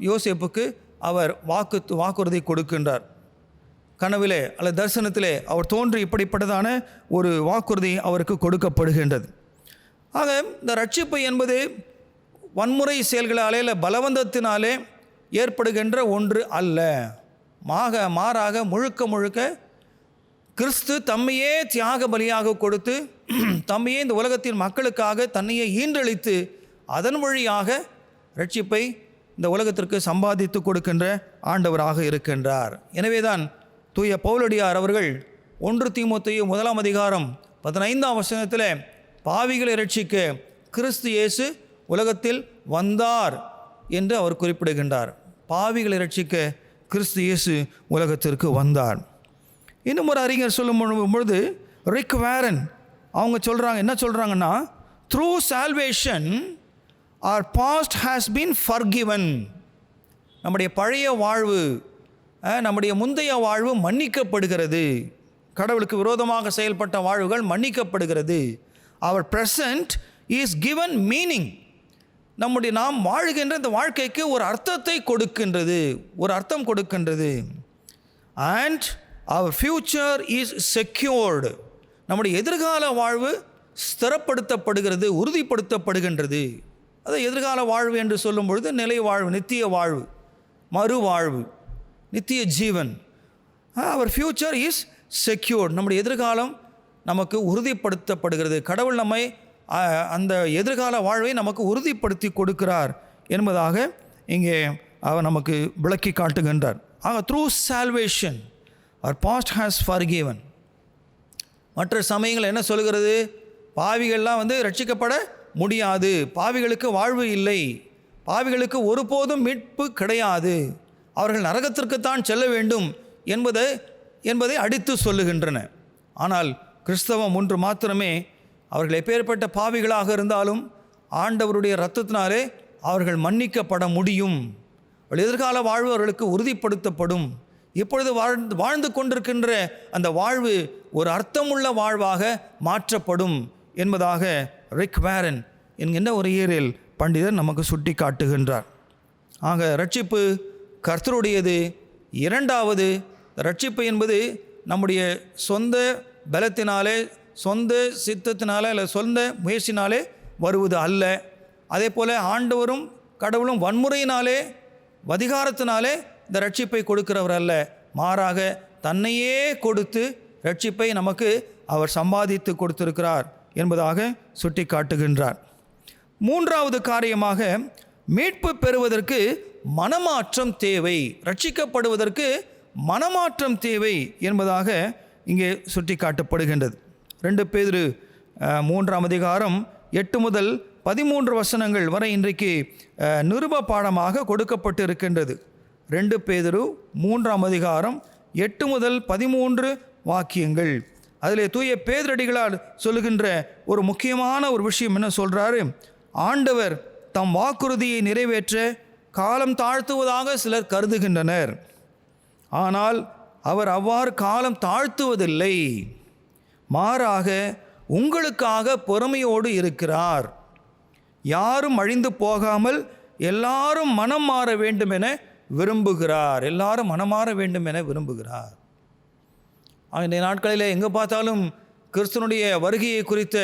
Speaker 1: யோசேப்புக்கு அவர் வாக்குறுதி கொடுக்கின்றார். கனவிலே அல்லது தரிசனத்திலே அவர் தோன்றி இப்படிப்பட்டதான ஒரு வாக்குறுதி அவருக்கு கொடுக்கப்படுகின்றது. ஆக இந்த ரட்சிப்பு என்பது வன்முறை செயல்களாலே இல்லை பலவந்தத்தினாலே ஏற்படுகின்ற ஒன்று அல்ல. மாறாக முழுக்க கிறிஸ்து தம்மையே தியாக பலியாக கொடுத்து தம்மையே இந்த உலகத்தின் மக்களுக்காக தன்னையே ஈன்றளித்து அதன் வழியாக ரட்சிப்பை இந்த உலகத்திற்கு சம்பாதித்து கொடுக்கின்ற ஆண்டவராக இருக்கின்றார். எனவேதான் தூய பவுலடியார் அவர்கள் 1 தீமோத்தேயு 1:15 பாவிகளை ரட்சிக்க கிறிஸ்து இயேசு உலகத்தில் வந்தார் என்று அவர் குறிப்பிடுகின்றார். பாவிகளை ரட்சிக்க கிறிஸ்து இயேசு உலகத்திற்கு வந்தார். இன்னும் ஒரு அறிஞர் சொல்லும் பொழுது ரிக் வேரன் அவங்க என்ன சொல்கிறாங்கன்னா, through salvation our past has been forgiven. நம்முடைய பழைய வாழ்வு, நம்முடைய முந்தைய வாழ்வு மன்னிக்கப்படுகிறது. கடவுளுக்கு விரோதமாக செயல்பட்ட வாழ்வுகள் மன்னிக்கப்படுகிறது. our present is given meaning. நாம் வாழ்கின்ற இந்த வாழ்க்கைக்கு ஒரு அர்த்தத்தை கொடுக்கின்றது, ஒரு அர்த்தம் கொடுக்கின்றது. and our future is secured. நம்முடைய எதிர்கால வாழ்வு ஸ்திரப்படுத்தப்படுகிறது, உறுதிப்படுத்தப்படுகின்றது. அது எதிர்கால வாழ்வு என்று சொல்லும் பொழுது நிலை வாழ்வு, நித்திய வாழ்வு, மறுவாழ்வு, நித்திய ஜீவன். அவர் ஃபியூச்சர் இஸ் செக்யூர்ட். நம்முடைய எதிர்காலம் நமக்கு உறுதிப்படுத்தப்படுகிறது. கடவுள் நம்மை அந்த எதிர்கால வாழ்வை நமக்கு உறுதிப்படுத்தி கொடுக்கிறார் என்பதாக இங்கே அவர் நமக்கு விளக்கி காட்டுகின்றார். ஆக through salvation our past has forgiven. மற்ற சமயங்கள் என்ன சொல்கிறது? பாவிகள்லாம் ரட்சிக்கப்பட முடியாது, பாவிகளுக்கு வாழ்வு இல்லை, பாவிகளுக்கு ஒருபோதும் மீட்பு கிடையாது, அவர்கள் நரகத்திற்குத்தான் செல்ல வேண்டும் என்பதை அடித்து சொல்லுகின்றன. ஆனால் கிறிஸ்தவம் ஒன்று மாத்திரமே, அவர்கள் எப்பேற்பட்ட பாவிகளாக இருந்தாலும் ஆண்டவருடைய இரத்தத்தினாலே அவர்கள் மன்னிக்கப்பட முடியும். எதிர்கால வாழ்வு அவர்களுக்கு உறுதிப்படுத்தப்படும். இப்பொழுது வாழ்ந்து கொண்டிருக்கின்ற அந்த வாழ்வு ஒரு அர்த்தமுள்ள வாழ்வாக மாற்றப்படும் என்பதாக ரிக் வேரன் என்கின்ற ஒரு இயற்பியல் பண்டிதர் நமக்கு சுட்டி காட்டுகின்றார். ஆக ரட்சிப்பு கர்த்தருடையது. இரண்டாவது, ரட்சிப்பு என்பது நம்முடைய சொந்த பலத்தினாலே, சொந்த சித்தத்தினாலே இல்லை சொந்த முயற்சினாலே வருவது அல்ல. அதே போல் ஆண்டவரும் கடவுளும் வன்முறையினாலே அதிகாரத்தினாலே இந்த ரட்சிப்பை கொடுக்கிறவர் அல்ல. மாறாக தன்னையே கொடுத்து ரட்சிப்பை நமக்கு அவர் சம்பாதித்து கொடுத்திருக்கிறார் என்பதாக சுட்டி காட்டுகின்றார். மூன்றாவது காரியமாக, மீட்பு பெறுவதற்கு மனமாற்றம் தேவை, ரட்சிக்கப்படுவதற்கு மனமாற்றம் தேவை என்பதாக இங்கே சுட்டி காட்டப்படுகின்றது. 2 பேதுரு 3:8 முதல் 13 வசனங்கள் வரை இன்றைக்கு நிருப பாடமாக கொடுக்கப்பட்டு இருக்கின்றது. 2 பேதுரு 3:8 முதல் 13 வாக்கியங்கள். அதில் தூய பேதுரடிகளால் சொல்லுகின்ற ஒரு முக்கியமான ஒரு விஷயம் என்ன சொல்கிறாரு? ஆண்டவர் தம் வாக்குறுதியை நிறைவேற்ற காலம் தாழ்த்துவதாக சிலர் கருதுகின்றனர். ஆனால் அவர் அவ்வாறு காலம் தாழ்த்துவதில்லை, மாறாக உங்களுக்காக பொறுமையோடு இருக்கிறார். யாரும் அழிந்து போகாமல் எல்லாரும் மனம் மாற வேண்டும் என விரும்புகிறார். எல்லாரும் மனமாற வேண்டும் என விரும்புகிறார். இந்த நாட்களில் எங்கே பார்த்தாலும் கிறிஸ்துவனுடைய வருகையை குறித்த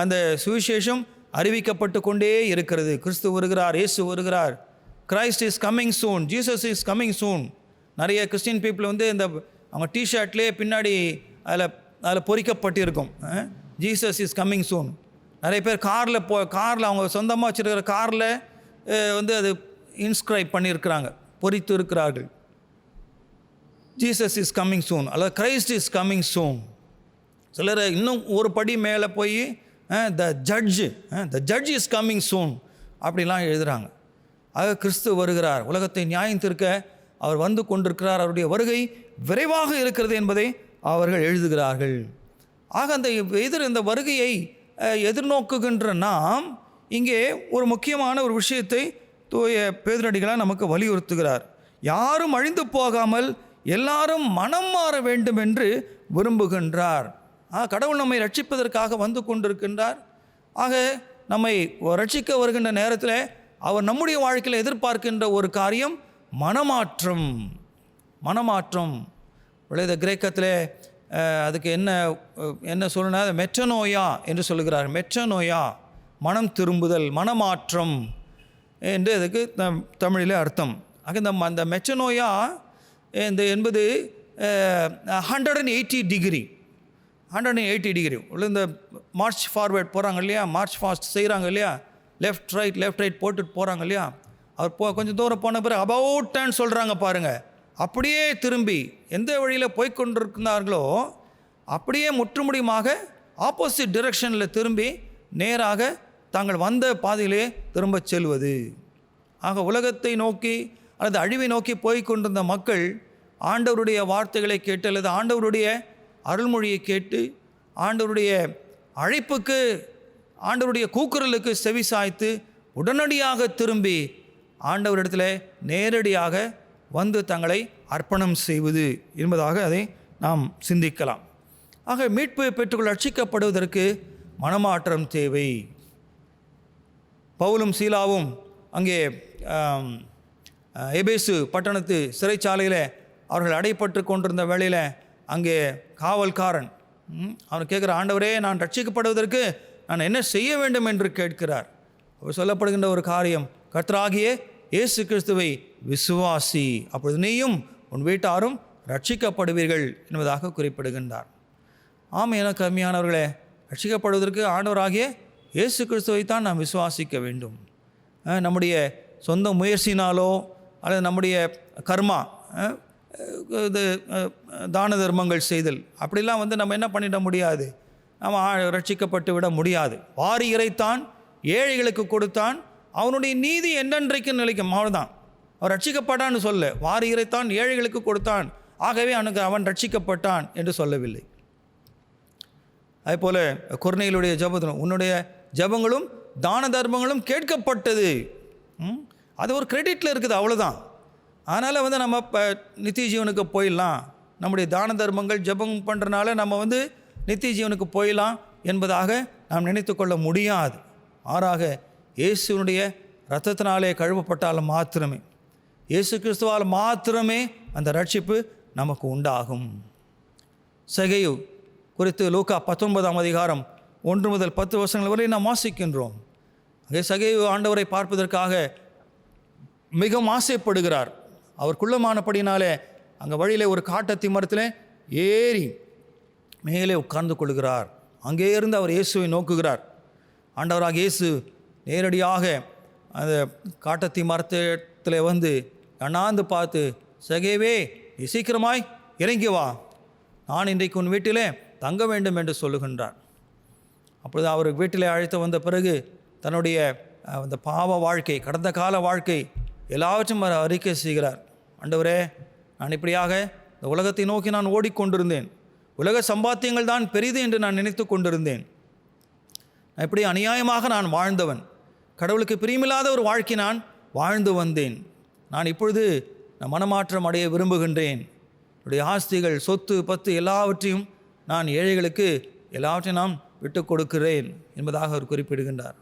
Speaker 1: அந்த சுவிசேஷம் அறிவிக்கப்பட்டு கொண்டே இருக்கிறது. கிறிஸ்து வருகிறார், இயேசு வருகிறார், Christ is coming soon, Jesus is coming soon. நிறைய கிறிஸ்டின் பீப்புள் இந்த அவங்க டிஷர்ட்லேயே பின்னாடி அதில் பொறிக்கப்பட்டிருக்கும் ஜீசஸ் இஸ் கம்மிங் சூன். நிறைய பேர் காரில் அவங்க சொந்தமாக வச்சுருக்கிற காரில் அது இன்ஸ்கிரைப் பண்ணியிருக்கிறாங்க, பொறித்து இருக்கிறார்கள். ஜீசஸ் இஸ் கம்மிங் சூன் அல்லது கிரைஸ்ட் இஸ் கம்மிங் சூன். சிலர் இன்னும் ஒரு படி மேலே போய் the judge is coming soon, அப்படிலாம் எழுதுகிறாங்க. ஆக கிறிஸ்து வருகிறார், உலகத்தை நியாயம் தீர்க்க அவர் வந்து கொண்டிருக்கிறார், அவருடைய வருகை விரைவாக இருக்கிறது என்பதை அவர்கள் எழுதுகிறார்கள். ஆக அந்த இந்த வருகையை எதிர்நோக்குகின்ற நாம் இங்கே ஒரு முக்கியமான ஒரு விஷயத்தை தூய பேதுரடிகளார் நமக்கு வலியுறுத்துகிறார். யாரும் அழிந்து போகாமல் எல்லாரும் மனம் மாற வேண்டும் என்று விரும்புகின்றார். கடவுள் நம்மை ரட்சிப்பதற்காக வந்து கொண்டிருக்கின்றார். ஆக நம்மை ரட்சிக்க வருகின்ற நேரத்தில் அவர் நம்முடைய வாழ்க்கையில் எதிர்பார்க்கின்ற ஒரு காரியம் மனமாற்றம். மனமாற்றம் விளைத கிரேக்கத்தில் அதுக்கு என்ன சொல்லணும்னா மெட்டனோயா என்று சொல்லுகிறார். மெட்டனோயா மனம் திரும்புதல், மனமாற்றம் என்று அதுக்கு தமிழில் அர்த்தம். ஆக அந்த மெட்டனோயா என்பது 180 டிகிரி உள்ள இந்த மார்ச் ஃபார்வேர்ட் போகிறாங்க இல்லையா, மார்ச் ஃபாஸ்ட் செய்கிறாங்க இல்லையா, லெஃப்ட் ரைட் போட்டுட்டு போகிறாங்க இல்லையா, அவர் கொஞ்சம் தூரம் போன பிறகு அபவுட் டர்ன் சொல்கிறாங்க பாருங்கள். அப்படியே திரும்பி எந்த வழியில் போய்கொண்டிருக்கிறார்களோ அப்படியே முற்றுமுடியுமாக ஆப்போசிட் டிரெக்ஷனில் திரும்பி நேராக தாங்கள் வந்த பாதையிலே திரும்ப செல்வது. ஆக உலகத்தை நோக்கி அல்லது அழிவை நோக்கி போய்கொண்டிருந்த மக்கள் ஆண்டவருடைய வார்த்தைகளை கேட்டு அல்லது ஆண்டவருடைய அருள்மொழியை கேட்டு ஆண்டவருடைய அழைப்புக்கு, ஆண்டவருடைய கூக்குரலுக்கு செவி சாய்த்து உடனடியாக திரும்பி ஆண்டவரிடத்தில் நேரடியாக வந்து தங்களை அர்ப்பணம் செய்வது என்பதாக அதை நாம் சிந்திக்கலாம். ஆக மீட்பு பெற்றுக்கொள்ள ரட்சிக்கப்படுவதற்கு மனமாற்றம் தேவை. பவுலும் சீலாவும் அங்கே எபேசு பட்டணத்து சிறைச்சாலையில் அவர்கள் அடைப்பட்டு கொண்டிருந்த வேளையில் அங்கே காவல்காரன் அவன் கேட்குற, ஆண்டவரே நான் ரட்சிக்கப்படுவதற்கு நான் என்ன செய்ய வேண்டும் என்று கேட்கிறார். அவர் சொல்லப்படுகின்ற ஒரு காரியம், கர்த்தராகிய இயேசு கிறிஸ்துவை விசுவாசி, அப்பொழுது நீயும் உன் வீட்டாரும் ரட்சிக்கப்படுவீர்கள் என்பதாக குறிப்பிடுகின்றார். ஆம், எனக்கு அருமையானவர்களே, ரட்சிக்கப்படுவதற்கு ஆண்டவராகிய இயேசு கிறிஸ்துவை தான் நாம் விசுவாசிக்க வேண்டும். நம்முடைய சொந்த முயற்சினாலோ அல்லது நம்முடைய கர்மா, இது தான தர்மங்கள் செய்தல், அப்படிலாம் நம்ம என்ன பண்ணிட முடியாது, நம்ம ரட்சிக்கப்பட்டு விட முடியாது. வாரி இறைத்தான், ஏழைகளுக்கு கொடுத்தான், அவனுடைய நீதி என்றென்றைக்கு நிலைக்கும். அவ்வளோதான். அவன் ரட்சிக்கப்பட்டான்னு சொல்ல, வாரி இறைத்தான், ஏழைகளுக்கு கொடுத்தான், ஆகவே அவன் ரட்சிக்கப்பட்டான் என்று சொல்லவில்லை. அதேபோல் கொர்நேலியுடைய ஜெபத்திலும் உன்னுடைய ஜெபங்களும் தான தர்மங்களும் கேட்கப்பட்டது, அது ஒரு கிரெடிட்டில் இருக்குது, அவ்வளோதான். அதனால் நம்ம இப்போ நித்திய ஜீவனுக்கு போயிடலாம், நம்முடைய தான தர்மங்கள் ஜெபம் பண்ணுறனால நம்ம நித்திய ஜீவனுக்கு போயிடலாம் என்பதாக நாம் நினைத்து கொள்ள முடியாது. மாறாக இயேசுனுடைய இரத்தத்தினாலே கழுவப்பட்டால் மாத்திரமே, இயேசு கிறிஸ்துவால் மாத்திரமே அந்த ரட்சிப்பு நமக்கு உண்டாகும். சகேயு குறித்து லூக்கா 19ஆம் அதிகாரம் 1 முதல் 10 வசனங்கள் வரை நாம் வாசிக்கின்றோம். அங்கே சகேயு ஆண்டவரை பார்ப்பதற்காக மிகவும் ஆசைப்படுகிறார். அவர் குள்ளமானபடினாலே அங்கே வழியில் ஒரு காட்டத்தி மரத்தில் ஏறி மேலே உட்கார்ந்து கொள்கிறார். அங்கே இருந்து அவர் இயேசுவை நோக்குகிறார். ஆண்டவராக இயேசு நேரடியாக அந்த காட்டத்தி மரத்தில் அண்ணாந்து பார்த்து, சகேவே நீ சீக்கிரமாய் இறங்கி வா, நான் இன்றைக்கு உன் வீட்டிலே தங்க வேண்டும் என்று சொல்லுகின்றார். அப்பொழுது அவர் வீட்டிலே அழைத்து வந்த பிறகு தன்னுடைய அந்த பாவ வாழ்க்கை, கடந்த கால வாழ்க்கை எல்லாவற்றும் அறிக்கை செய்கிறார். ஆண்டவரே, நான் இப்படியாக இந்த உலகத்தை நோக்கி நான் ஓடிக்கொண்டிருந்தேன், உலக சம்பாத்தியங்கள் தான் பெரிது என்று நான் நினைத்து கொண்டிருந்தேன், இப்படி அநியாயமாக நான் வாழ்ந்தவன், கடவுளுக்கு பிரியமில்லாத ஒரு வாழ்க்கை நான் வாழ்ந்து வந்தேன். நான் இப்பொழுது மனமாற்றம் அடைய விரும்புகின்றேன். என்னுடைய ஆஸ்திகள், சொத்து, பத்து எல்லாவற்றையும் நான் ஏழைகளுக்கு எல்லாவற்றையும் நான் விட்டு கொடுக்கிறேன் என்பதாக அவர் குறிப்பிடுகின்றார்.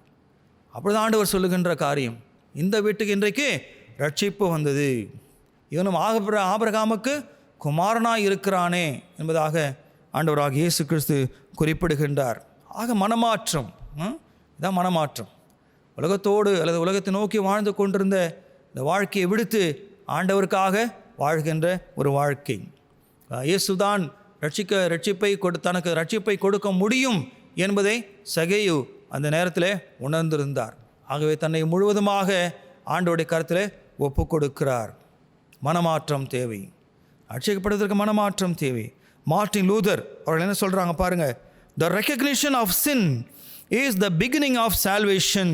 Speaker 1: அப்பொழுது ஆண்டவர் சொல்லுகின்ற காரியம், இந்த வீட்டுக்கு இன்றைக்கு ரட்சிப்பு வந்தது, இவனும் ஆபிரகாமுக்கு குமாரனாய் இருக்கிறானே என்பதாக ஆண்டவராக இயேசு கிறிஸ்து குறிப்பிடுகின்றார். ஆக மனமாற்றம், இதான் மனமாற்றம். உலகத்தோடு அல்லது உலகத்தை நோக்கி வாழ்ந்து கொண்டிருந்த இந்த வாழ்க்கையை விடுத்து ஆண்டவருக்காக வாழ்கின்ற ஒரு வாழ்க்கை. இயேசுதான் தனக்கு ரட்சிப்பை கொடுக்க முடியும் என்பதை சகேயு அந்த நேரத்தில் உணர்ந்திருந்தார். ஆகவே தன்னை முழுவதுமாக ஆண்டவருடைய கருத்தில் ஒப்பு கொடுக்கிறார். மனமாற்றம் தேவை, ரட்சிக்கப்படுவதற்கு மனமாற்றம் தேவை. மார்ட்டின் லூதர் அவர்கள் என்ன சொல்கிறாங்க பாருங்கள், the recognition of sin is the beginning of salvation.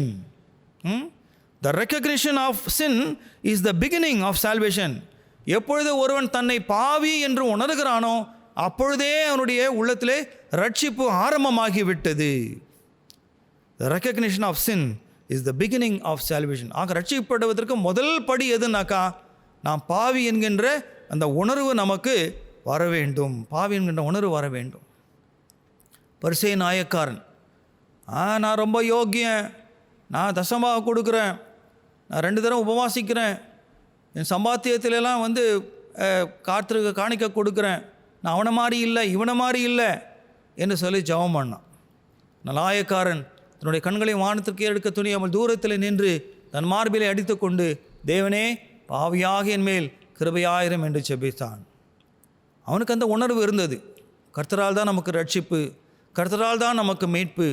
Speaker 1: The recognition of sin is the beginning of salvation. எப்பொழுது ஒருவன் தன்னை பாவி என்று உணர்கிறானோ அப்பொழுதே அவனுடைய உள்ளத்திலே ரட்சிப்பு ஆரம்பமாகிவிட்டது. The recognition of sin is the beginning of salvation. ஆக ரட்சிக்கப்படுவதற்கு முதல் படி எதுனாக்கா, நாம் பாவி என்கின்ற அந்த உணர்வு நமக்கு வர வேண்டும். பாவி என்கின்ற உணர்வு வர வேண்டும். பரிசேய நாயக்காரன், நான் ரொம்ப யோக்கியன், நான் தசமாக கொடுக்குறேன், நான் 2 தடவை உபவாசிக்கிறேன், என் சம்பாத்தியத்திலெல்லாம் காத்திருக்கு காணிக்க கொடுக்குறேன், நான் அவனை மாதிரி இல்லை இவனை மாதிரி இல்லை என்று சொல்லி ஜெபம் பண்ணான். நாயக்காரன் தன்னுடைய கண்களை வானத்திற்கு எடுக்க துணியாமல் தூரத்தில் நின்று தன் மார்பிலை அடித்து கொண்டு, தேவனே பாவியாக என் மேல் கிருபையாயிரம் என்று ஜெபித்தான். அவனுக்கு அந்த உணர்வு இருந்தது, கர்த்தரால் தான் நமக்கு ரட்சிப்பு, கர்த்தரால் தான் நமக்கு மீட்பு,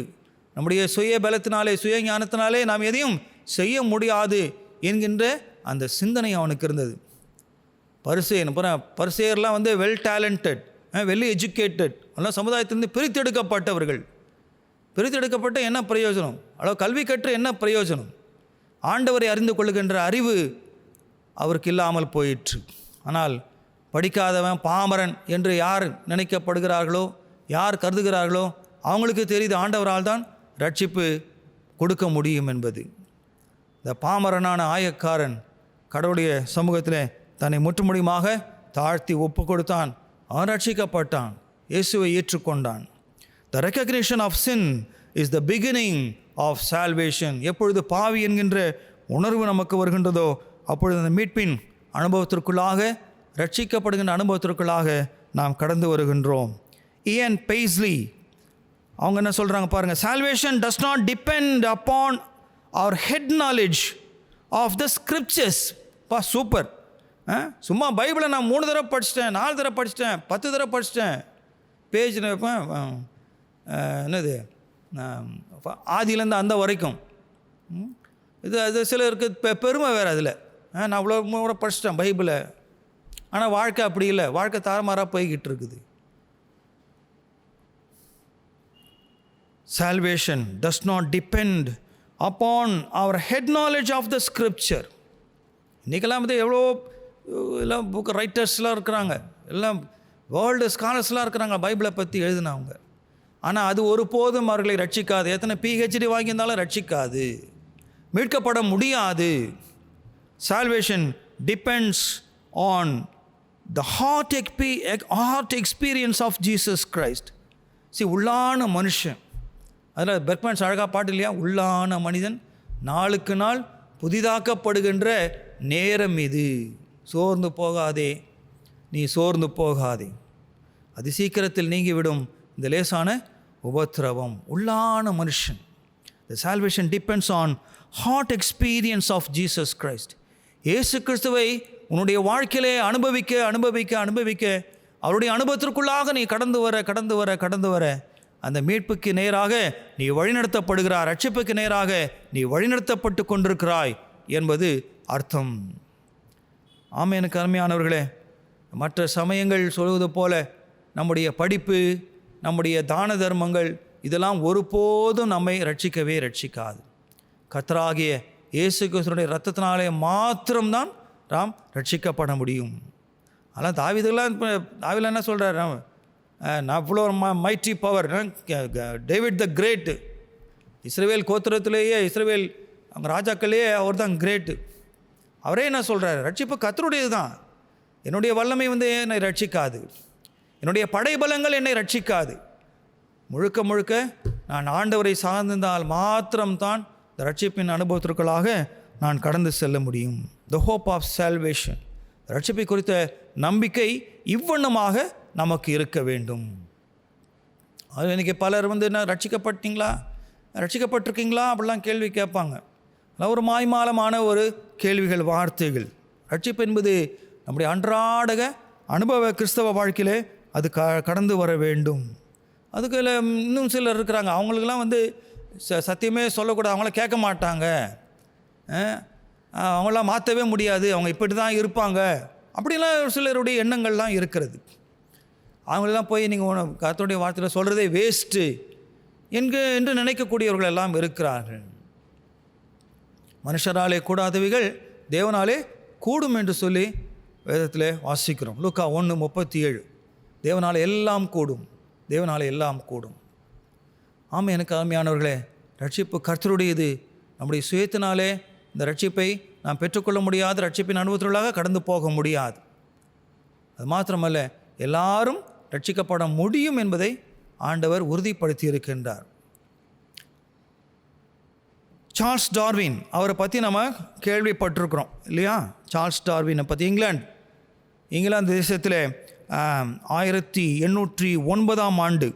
Speaker 1: நம்முடைய சுய பலத்தினாலே சுய ஞானத்தினாலே நாம் எதையும் செய்ய முடியாது என்கின்ற அந்த சிந்தனை அவனுக்கு இருந்தது. பரிசேயர்லாம் வெல் டேலண்டட், வெல் எஜுகேட்டட், எல்லாம் சமுதாயத்திலிருந்து பிரித்தெடுக்கப்பட்டவர்கள். பிரித்தெடுக்கப்பட்ட என்ன பிரயோஜனம்? அளவு கல்வி கற்று என்ன பிரயோஜனம்? ஆண்டவரை அறிந்து கொள்ளுகின்ற அறிவு அவருக்கு இல்லாமல் போயிற்று. ஆனால் படிக்காதவன் பாமரன் என்று யார் நினைக்கப்படுகிறார்களோ, யார் கருதுகிறார்களோ, அவங்களுக்கு தெரியுது ஆண்டவரால் தான் ரட்சிப்பு கொடுக்க முடியும் என்பது. இந்த பாமரனான ஆயக்காரன் கடவுளுடைய சமூகத்தில் தன்னை முற்றுமுடியுமாக தாழ்த்தி ஒப்பு கொடுத்தான். அவன் ரட்சிக்கப்பட்டான், இயேசுவை ஏற்றுக்கொண்டான். The recognition of sin is the beginning of salvation. எப்பொழுது பாவி என்கின்ற உணர்வு நமக்கு வருகின்றதோ அப்பொழுது அந்த மீட்பின் அனுபவத்திற்குள்ளாக, ரட்சிக்கப்படுகின்ற அனுபவத்திற்குள்ளாக நாம் கடந்து வருகின்றோம். இயன் பெய்ஸ்லி அவங்க என்ன சொல்கிறாங்க பாருங்கள், salvation does not depend upon our head knowledge of the scriptures. Super, சும்மா பைபிளை நான் 3 தடவை படிச்சிட்டேன், 4 தடவை படிச்சிட்டேன், 10 தடவை படிச்சிட்டேன், பேஜ் என்னது ஆதியிலேருந்து அந்த வரைக்கும். இது சிலருக்கு பெருமை வேறு அதில், நான் அவ்வளோ கூட படிச்சிட்டேன் பைபிளை. ஆனால் வாழ்க்கை அப்படி இல்லை, வாழ்க்கை தாறுமாறாக போய்கிட்டு இருக்குது. Salvation does not depend upon our head knowledge of the scripture. இன்றைக்கெல்லாம் எவ்வளோ எல்லாம் புக் ரைட்டர்ஸ்லாம் இருக்கிறாங்க, எல்லாம் வேர்ல்டு ஸ்காலர்ஸ்லாம் இருக்கிறாங்க பைபிளை பற்றி எழுதினவங்க. ஆனால் அது ஒருபோதும் அவர்களை ரட்சிக்காது. எத்தனை PhD வாங்கியிருந்தாலும் ரட்சிக்காது, மீட்கப்பட முடியாது. Salvation depends on the heart experience of Jesus Christ. உள்ளான மனுஷன், அதில் பெர்க்மன்ஸ் அழகாக பாட்டு இல்லையா, உள்ளான மனிதன் நாளுக்கு நாள் புதிதாக்கப்படுகின்ற நேரம் இது. சோர்ந்து போகாதே, நீ சோர்ந்து போகாதே, அது சீக்கிரத்தில் நீங்கிவிடும் இந்த லேசான உபத்திரவம். உள்ளான மனுஷன். The salvation depends on heart experience of Jesus Christ. இயேசு கிறிஸ்துவை உன்னுடைய வாழ்க்கையிலே அனுபவிக்க அனுபவிக்க அனுபவிக்க அவருடைய அனுபவத்திற்குள்ளாக நீ கடந்து வர அந்த மீட்புக்கு நேராக நீ வழிநடத்தப்படுகிறாய், ரட்சிப்புக்கு நேராக நீ வழிநடத்தப்பட்டு கொண்டிருக்கிறாய் என்பது அர்த்தம். ஆமென். எனக்கு அருமையானவர்களே, மற்ற சமயங்கள் சொல்வது போல நம்முடைய படிப்பு, நம்முடைய தான தர்மங்கள் இதெல்லாம் ஒருபோதும் நம்மை ரட்சிக்காது. கர்த்தராகிய இயேசு கிறிஸ்துவினுடைய இரத்தத்தினாலே மாத்திரம்தான் நாம் ரட்சிக்கப்பட முடியும். ஆனால் தாவீதுலாம் என்ன சொல்கிறார், நான் இவ்வளோ mighty power, David the great, இஸ்ரவேல் கோத்திரத்திலேயே இஸ்ரவேல் அவங்க ராஜாக்கள்லேயே அவர் தான் கிரேட்டு. அவரே என்ன சொல்கிறார், ரட்சிப்பு கர்த்தருடையது தான், என்னுடைய வல்லமை என்னை ரட்சிக்காது, என்னுடைய படைபலங்கள் என்னை ரட்சிக்காது. முழுக்க முழுக்க நான் ஆண்டவரை சார்ந்திருந்தால் மாத்திரம்தான் இந்த ரட்சிப்பின் அனுபவத்திற்குள்ளாக நான் கடந்து செல்ல முடியும். த ஹோப் ஆஃப் சால்வேஷன், ரட்சிப்பை குறித்த நம்பிக்கை இவ்வண்ணமாக நமக்கு இருக்க வேண்டும். அது இன்றைக்கி பலர் என்ன ரட்சிக்கப்பட்டிருக்கீங்களா அப்படிலாம் கேள்வி கேட்பாங்க. அதெல்லாம் ஒரு மாய்மாலமான ஒரு கேள்விகள், வார்த்தைகள். ரட்சிப்பு என்பது நம்முடைய அன்றாடக அனுபவ கிறிஸ்தவ வாழ்க்கையிலே அது கடந்து வர வேண்டும். அதுக்கு இன்னும் சிலர் இருக்கிறாங்க, அவங்களுக்கெல்லாம் சத்தியமே சொல்லக்கூடாது, அவங்கள கேட்க மாட்டாங்க, அவங்களாம் மாற்றவே முடியாது, அவங்க இப்படி தான் இருப்பாங்க, அப்படிலாம் சிலருடைய எண்ணங்கள்லாம் இருக்கிறது. அவங்களெல்லாம் போய் நீங்கள் கர்த்தருடைய வார்த்தையில் சொல்கிறதே வேஸ்ட்டு என்று நினைக்கக்கூடியவர்கள் எல்லாம் இருக்கிறார்கள். மனுஷராலே கூடாதவைகள் தேவனாலே கூடும் என்று சொல்லி வேதத்தில் வாசிக்கிறோம். லூக்கா 1:37. தேவனாலே எல்லாம் கூடும், தேவனாலே எல்லாம் கூடும். ஆமாம், எனக்கு அருமையானவர்களே, ரட்சிப்பு கர்த்தருடையது. நம்முடைய சுயத்தினாலே இந்த ரட்சிப்பை நாம் பெற்றுக்கொள்ள முடியாது, ரட்சிப்பின் அனுபவத்திற்காக கடந்து போக முடியாது. அது மாத்திரமல்ல, எல்லாரும் ரட்சிக்கப்பட முடியும் என்பதை ஆண்டவர் உறுதிப்படுத்தி இருக்கின்றார். சார்ல்ஸ் டார்வின் அவரை பற்றி நம்ம கேள்விப்பட்டிருக்கிறோம் இல்லையா? சார்ல்ஸ் டார்வினை பற்றி இங்கிலாந்து தேசத்தில் 1809ஆம் ஆண்டு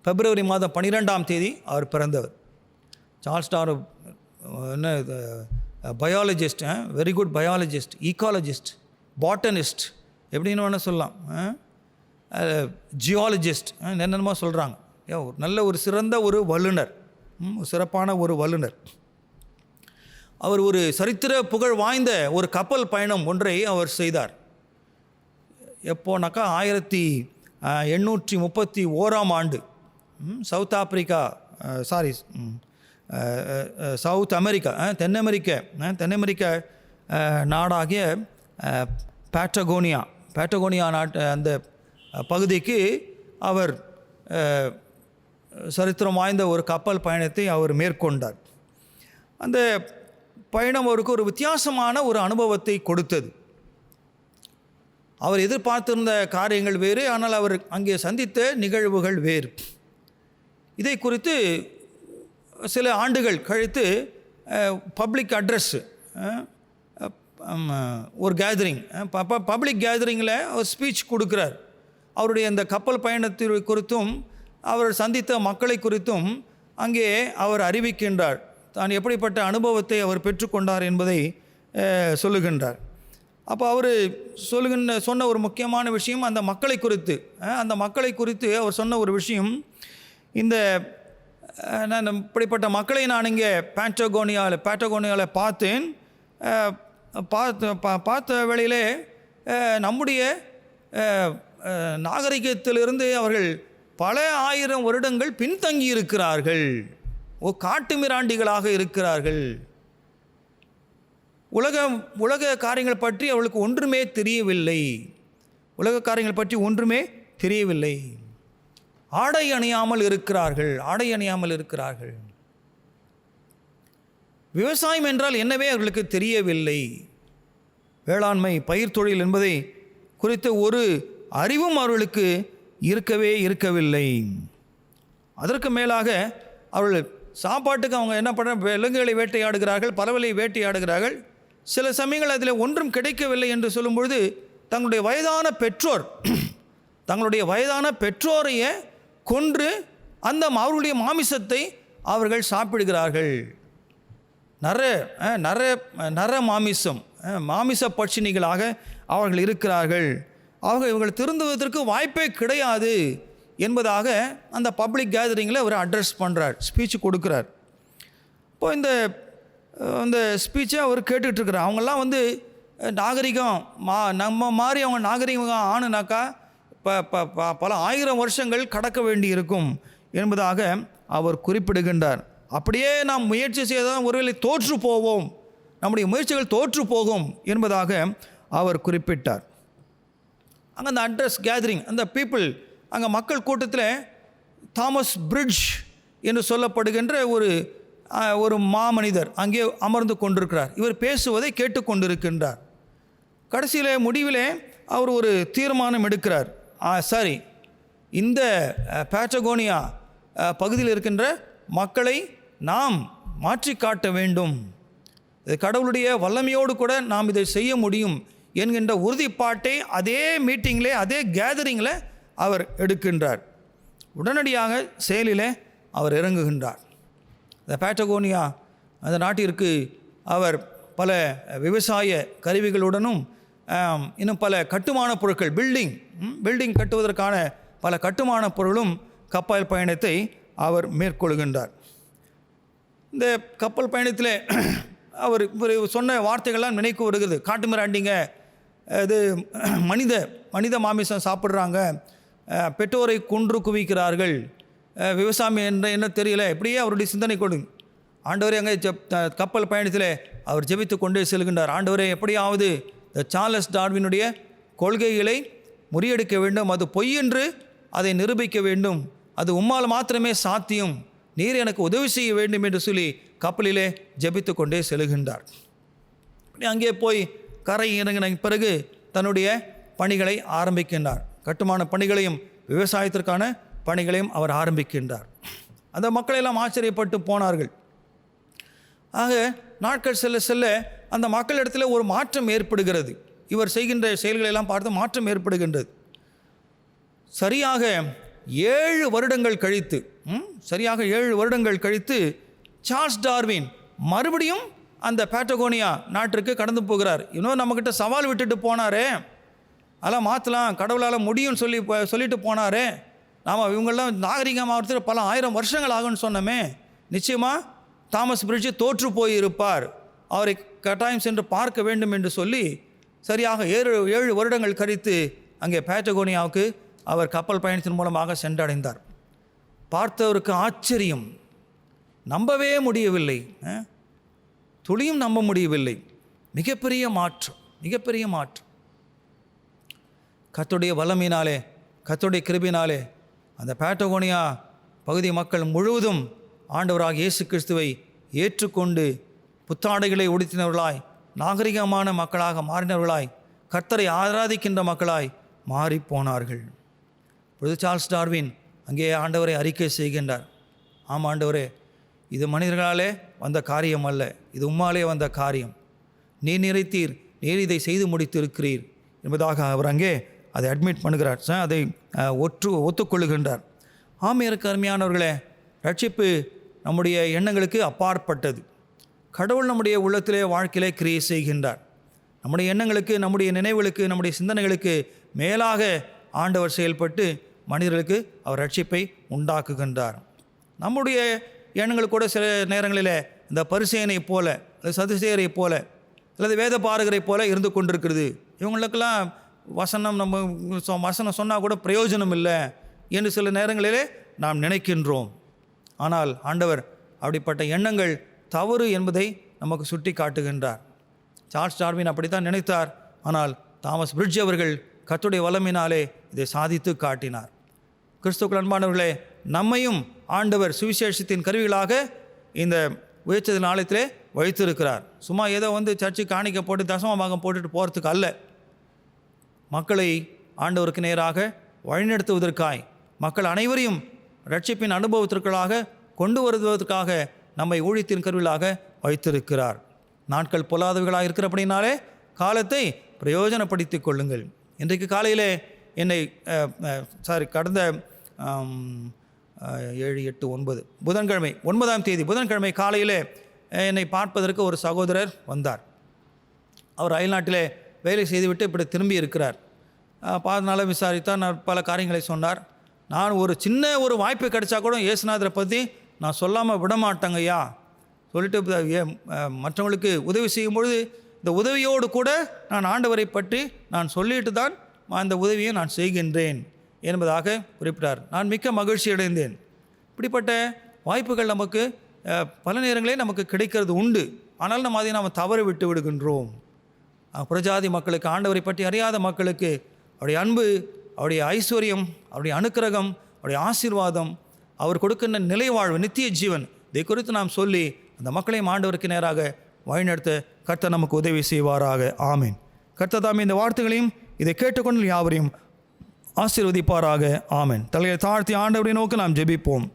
Speaker 1: பிப்ரவரி மாதம் 12ஆம் தேதி அவர் பிறந்தவர். சார்ல்ஸ் டார்வின் என்ன biologist, very good biologist, ecologist, botanist, எப்படின்னு வேணால் சொல்லலாம், ஜியாலஜிஸ்ட், என்னென்னமோ சொல்கிறாங்க. நல்ல ஒரு சிறந்த ஒரு வல்லுனர், சிறப்பான ஒரு வல்லுனர். அவர் ஒரு சரித்திர புகழ் வாய்ந்த ஒரு கப்பல் பயணம் ஒன்றை அவர் செய்தார். எப்போனாக்கா 1831ஆம் ஆண்டு சவுத் ஆப்பிரிக்கா சவுத் அமெரிக்கா தென்னமெரிக்க நாடாகிய பேட்டகோனியா நாட்டு அந்த பகுதிக்கு அவர் சரித்திரம் வாய்ந்த ஒரு கப்பல் பயணத்தை அவர் மேற்கொண்டார். அந்த பயணம் அவருக்கு ஒரு வித்தியாசமான ஒரு அனுபவத்தை கொடுத்தது. அவர் எதிர்பார்த்திருந்த காரியங்கள் வேறு, ஆனால் அவர் அங்கே சந்தித்த நிகழ்வுகள் வேறு. இதை குறித்து சில ஆண்டுகள் கழித்து பப்ளிக் அட்ரஸ், ஒரு கேதரிங், பப்ளிக் கேதரிங்கில் ஒரு ஸ்பீச் கொடுக்குறார். அவருடைய அந்த கப்பல் பயணத்தை குறித்தும் அவர் சந்தித்த மக்களை குறித்தும் அங்கே அவர் அறிவிக்கின்றார். தான் எப்படிப்பட்ட அனுபவத்தை அவர் பெற்றுக்கொண்டார் என்பதை சொல்லுகின்றார். அப்போ அவர் சொன்ன ஒரு முக்கியமான விஷயம் அந்த மக்களை குறித்து அவர் சொன்ன ஒரு விஷயம், இந்த நான் இப்படிப்பட்ட மக்களை நான் இங்கே பேட்டகோனியாவில் பார்த்தேன். பார்த்த வேளையிலே நம்முடைய நாகரிகத்திலிருந்து அவர்கள் பல ஆயிரம் வருடங்கள் பின்தங்கி இருக்கிறார்கள், காட்டு மிராண்டிகளாக இருக்கிறார்கள். உலக காரியங்கள் பற்றி அவளுக்கு ஒன்றுமே தெரியவில்லை. ஆடை அணியாமல் இருக்கிறார்கள். விவசாயம் என்றால் என்னவே அவர்களுக்கு தெரியவில்லை. வேளாண்மை, பயிர் தொழில் என்பதை குறித்த ஒரு அறிவும் அவர்களுக்கு இருக்கவில்லை. அதற்கு மேலாக அவர்கள் சாப்பாட்டுக்கு அவங்க என்ன பண்ணுற, விலங்குகளை வேட்டையாடுகிறார்கள், பறவைகளை வேட்டையாடுகிறார்கள். சில சமயங்கள் அதில் ஒன்றும் கிடைக்கவில்லை என்று சொல்லும்பொழுது தங்களுடைய வயதான பெற்றோரையே கொன்று அவர்களுடைய மாமிசத்தை அவர்கள் சாப்பிடுகிறார்கள். நர மாமிச பட்சினிகளாக அவர்கள் இருக்கிறார்கள். இவர்கள் திருந்துவதற்கு வாய்ப்பே கிடையாது என்பதாக அந்த பப்ளிக் கேதரிங்கில் அவர் அட்ரஸ் பண்ணுறார், ஸ்பீச் கொடுக்குறார். இப்போ இந்த ஸ்பீச்சை அவர் கேட்டுட்ருக்கிறார். அவங்கெல்லாம் நாகரிகம் நம்ம மாதிரி அவங்க நாகரிகம் ஆணுனாக்கா பல ஆயிரம் வருஷங்கள் கடக்க வேண்டி இருக்கும் என்பதாக அவர் குறிப்பிடுகின்றார். அப்படியே நாம் முயற்சி செய்தால் ஒருவேளை தோற்று போவோம், நம்முடைய முயற்சிகள் தோற்று போகும் என்பதாக அவர் குறிப்பிட்டார். அங்கே அந்த அட்ரஸ் கேதரிங், அந்த பீப்புள், அங்கே மக்கள் கூட்டத்தில் தாமஸ் பிரிட்ஜ் என்று சொல்லப்படுகின்ற ஒரு மாமனிதர் அங்கே அமர்ந்து கொண்டிருக்கிறார். இவர் பேசுவதை கேட்டுக்கொண்டிருக்கின்றார். முடிவிலே அவர் ஒரு தீர்மானம் எடுக்கிறார். சரி, இந்த பேட்டகோனியா பகுதியில் இருக்கின்ற மக்களை நாம் மாற்றி காட்ட வேண்டும், கடவுளுடைய வல்லமையோடு கூட நாம் இதை செய்ய முடியும் என்கின்ற உறுதிப்பாட்டை அதே மீட்டிங்கில், அதே கேதரிங்கில் அவர் எடுக்கின்றார். உடனடியாக செயலில் அவர் இறங்குகின்றார். இந்த பேட்டகோனியா அந்த நாட்டிற்கு அவர் பல விவசாய கருவிகளுடனும் இன்னும் பல கட்டுமான பொருட்கள், பில்டிங் கட்டுவதற்கான பல கட்டுமான பொருளும் கப்பல் பயணத்தை அவர் மேற்கொள்கின்றார். இந்த கப்பல் பயணத்தில் அவர் சொன்ன வார்த்தைகள்லாம் நினைக்கு வருகிறது. காட்டு மிராண்டிங்க, இது மனித மாமிசம் சாப்பிட்றாங்க, பெற்றோரை கொன்று குவிக்கிறார்கள், விவசாயம் என்ன தெரியல, இப்படியே அவருடைய சிந்தனை கொடுங்க. ஆண்டவரே அங்கே கப்பல் பயணத்தில் அவர் ஜெபித்து கொண்டே செல்கின்றார். ஆண்டவரே, எப்படியாவது இந்த சார்லஸ் டார்வினுடைய கொள்கைகளை முறியடிக்க வேண்டும், அது பொய் என்று அதை நிரூபிக்க வேண்டும், அது உம்மால் மாத்திரமே சாத்தியம், நீர் எனக்கு உதவி செய்ய வேண்டும் என்று சொல்லி கப்பலிலே ஜெபித்து கொண்டே செல்கின்றார். அங்கே போய் கரை இறங்கின பிறகு தன்னுடைய பணிகளை ஆரம்பிக்கின்றார். கட்டுமான பணிகளையும் விவசாயத்திற்கான பணிகளையும் அவர் ஆரம்பிக்கின்றார். அந்த மக்களெல்லாம் ஆச்சரியப்பட்டு போனார்கள். ஆக நாட்கள் செல்ல செல்ல அந்த மக்களிடத்தில் ஒரு மாற்றம் ஏற்படுகிறது. இவர் செய்கின்ற செயல்களெல்லாம் பார்த்து மாற்றம் ஏற்படுகின்றது. சரியாக 7 வருடங்கள் கழித்து சார்ல்ஸ் டார்வின் மறுபடியும் அந்த பேட்டகோனியா நாட்டிற்கு கடந்து போகிறார். இன்னும் நம்மக்கிட்ட சவால் விட்டுட்டு போனாரே, அதெல்லாம் மாற்றலாம், கடவுளால் முடியும்னு சொல்லிட்டு போனாரே, நாம் இவங்கெல்லாம் நாகரிகமாகிறதுக்கு பல 1000 வருஷங்கள் ஆகும்னு சொன்னோமே, நிச்சயமாக தாமஸ் பிரிட்ஜ் தோற்று போயிருப்பார், அவரை கட்டாயம் சென்று பார்க்க வேண்டும் என்று சொல்லி சரியாக 7 வருடங்கள் கழித்து அங்கே பேட்டகோனியாவுக்கு அவர் கப்பல் பயணத்தின் மூலமாக சென்றடைந்தார். பார்த்தவருக்கு ஆச்சரியம், நம்பவே முடியவில்லை, துளியும் நம்ப முடியவில்லை. மிகப்பெரிய மாற்றம். கர்த்தருடைய வல்லமையினாலே, கர்த்தருடைய கிருபையினாலே அந்த பேட்டகோனியா பகுதி மக்கள் முழுவதும் ஆண்டவராக இயேசு கிறிஸ்துவை ஏற்றுக்கொண்டு புத்தாடைகளை உடுத்தினவர்களாய், நாகரிகமான மக்களாக மாறினவர்களாய், கர்த்தரை ஆராதிக்கின்ற மக்களாய் மாறி போனார்கள். பொழுது சார்ல்ஸ் டார்வின் அங்கே ஆண்டவரை அறிக்கை செய்கின்றார். ஆமாம் ஆண்டவரே, இது மனிதர்களாலே வந்த காரியம் அல்ல, இது உம்மாலே வந்த காரியம், நீர் நிறைத்தீர், நீர் இதை செய்து முடித்திருக்கிறீர் என்பதாக அவர் அங்கே அதை அட்மிட் பண்ணுகிறார், அதை ஒத்துக்கொள்ளுகின்றார். ஆமையருக்கு அருமையானவர்களே, ரட்சிப்பு நம்முடைய எண்ணங்களுக்கு அப்பாற்பட்டது. கடவுள் நம்முடைய உள்ளத்திலே வாழ்க்கையிலே கிரியை செய்கின்றார். நம்முடைய எண்ணங்களுக்கு, நம்முடைய நினைவுகளுக்கு, நம்முடைய சிந்தனைகளுக்கு மேலாக ஆண்டவர் செயல்பட்டு மனிதர்களுக்கு அவர் ரட்சிப்பை உண்டாக்குகின்றார். நம்முடைய எண்ணங்கள் கூட சில நேரங்களில் இந்த பரிசேயனை போல, அல்லது சதுசேயரை போல, அல்லது வேத பாரகரை போல இருந்து கொண்டிருக்கிறது. இவங்களுக்கெல்லாம் வசனம் சொன்னால் கூட பிரயோஜனம் இல்லை என்று சில நேரங்களிலே நாம் நினைக்கின்றோம். ஆனால் ஆண்டவர் அப்படிப்பட்ட எண்ணங்கள் தவறு என்பதை நமக்கு சுட்டி காட்டுகின்றார். சார்ல்ஸ் டார்வின் அப்படித்தான் நினைத்தார். ஆனால் தாமஸ் பிரிட்ஜ் அவர்கள் கர்த்தருடைய வல்லமையினாலே இதை சாதித்து காட்டினார். கிறிஸ்துவுக்குள் அன்பானவர்களே, நம்மையும் ஆண்டவர் சுவிசேஷத்தின் கருவிகளாக இந்த உயர்த்ததின் ஆலயத்திலே வைத்திருக்கிறார். சும்மா ஏதோ சர்ச்சுக்கு காணிக்க போட்டு தசமபாகம் போட்டுட்டு போகிறதுக்கு அல்ல, மக்களை ஆண்டவருக்கு நேராக வழிநடத்துவதற்காய், மக்கள் அனைவரையும் ரட்சிப்பின் அனுபவத்திற்காக கொண்டு வருவதற்காக நம்மை ஊழியத்தின் கருவிகளாக வைத்திருக்கிறார். நாட்கள் பொல்லாதவர்களாக இருக்கிறபடினாலே காலத்தை பிரயோஜனப்படுத்திக் கொள்ளுங்கள். இன்றைக்கு காலையிலே என்னை கடந்த 7, 8, 9 புதன்கிழமை 9ஆம் தேதி புதன்கிழமை காலையிலே என்னை பார்ப்பதற்கு ஒரு சகோதரர் வந்தார். அவர் அயல்நாட்டிலே வேலை செய்துவிட்டு இப்படி திரும்பி இருக்கிறார். பாதனால விசாரித்தார். நான் பல காரியங்களை சொன்னார். நான் ஒரு சின்ன ஒரு வாய்ப்பு கிடைச்சா கூட இயேசுநாதரை பற்றி நான் சொல்லாமல் விடமாட்டேங்கய்யா சொல்லிட்டு மற்றவங்களுக்கு உதவி செய்யும்பொழுது இந்த உதவியோடு கூட நான் ஆண்டவரை பற்றி நான் சொல்லிட்டு தான் அந்த உதவியை நான் செய்கின்றேன் என்பதாக குறிப்பிட்டார். நான் மிக்க மகிழ்ச்சி அடைந்தேன். இப்படிப்பட்ட வாய்ப்புகள் நமக்கு பல நேரங்களே நமக்கு கிடைக்கிறது உண்டு. ஆனால் நம்ம அதை நாம் தவற விட்டு விடுகின்றோம். புறஜாதி மக்களுக்கு, ஆண்டவரை பற்றி அறியாத மக்களுக்கு அவருடைய அன்பு, அவருடைய ஐஸ்வர்யம், அவருடைய அனுக்கிரகம், அவருடைய ஆசீர்வாதம், அவர் கொடுக்கின்ற நிலை வாழ்வு, நித்திய ஜீவன், இதை குறித்து நாம் சொல்லி அந்த மக்களையும் ஆண்டவருக்கு நேராக வழிநடத்த கர்த்தர் நமக்கு உதவி செய்வாராக. ஆமீன். கர்த்தர் தாமே இந்த வார்த்தைகளையும் இதை கேட்டுக்கொண்டு யாவரையும் ஆசீர்வதிப்பாராக. ஆமீன். தலையை தாழ்த்தி ஆண்டவரை நோக்கி நாம் ஜெபிப்போம்.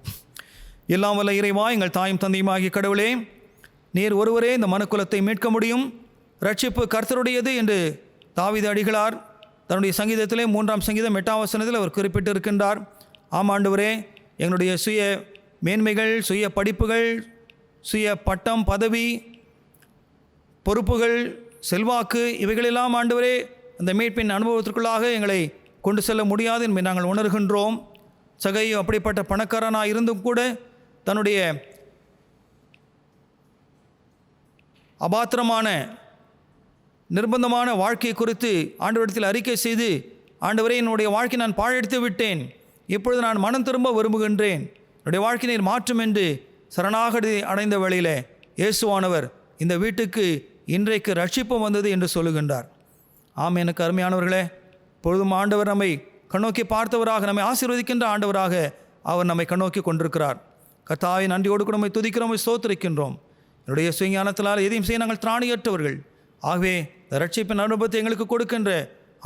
Speaker 1: எல்லாம் வல்ல இறைவா, எங்கள் தாயும் தந்தையுமாகிய கடவுளே, நீர் ஒருவரே இந்த மனுக்குலத்தை மீட்க முடியும், ரட்சிப்பு கர்த்தருடையது என்று தாவீது அடிகளார் தன்னுடைய சங்கீதத்திலே 3ஆம் சங்கீதம் 8ஆம் வசனத்தில் அவர் குறிப்பிட்டு இருக்கின்றார். ஆமாண்டவரே, எங்களுடைய சுய மேன்மைகள், சுய படிப்புகள், சுய பட்டம், பதவி, பொறுப்புகள், செல்வாக்கு, இவைகளெல்லாம் ஆண்டவரே அந்த மீட்பின் அனுபவத்திற்குள்ளாக எங்களை கொண்டு செல்ல முடியாது என்பதை நாங்கள் உணர்கின்றோம். சகை அப்படிப்பட்ட பணக்காரனாக இருந்தும் கூட தன்னுடைய அபாத்திரமான நிர்பந்தமான வாழ்க்கை குறித்து ஆண்டவரிடத்தில் அறிக்கை செய்து, ஆண்டவரே, என்னுடைய வாழ்க்கை நான் பாழடித்து விட்டேன், இப்பொழுது நான் மனம் திரும்ப விரும்புகின்றேன், என்னுடைய வாழ்க்கையை மாற்றும் என்று சரணாகதி அடைந்த வேளையிலே இயேசுவானவர் இந்த வீட்டுக்கு இன்றைக்கு ரட்சிப்பு வந்தது என்று சொல்லுகின்றார். ஆம், எனக்கு அருமையானவர்களே, பொழுதும் ஆண்டவர் நம்மை கண்ணோக்கி பார்த்தவராக, நம்மை ஆசீர்வதிக்கின்ற ஆண்டவராக அவர் நம்மை கண்ணோக்கி கொண்டிருக்கிறார். கர்த்தாவை நன்றியோடு கூட நம்மை துதிக்கிறோம், ஸ்தோத்திரிக்கின்றோம். என்னுடைய சுயஞானத்தினால் எதையும் செய்ய நாங்கள் திராணியற்றவர்கள். ஆகவே இந்த ரட்சிப்பின் அனுபவத்தை எங்களுக்கு கொடுக்கின்ற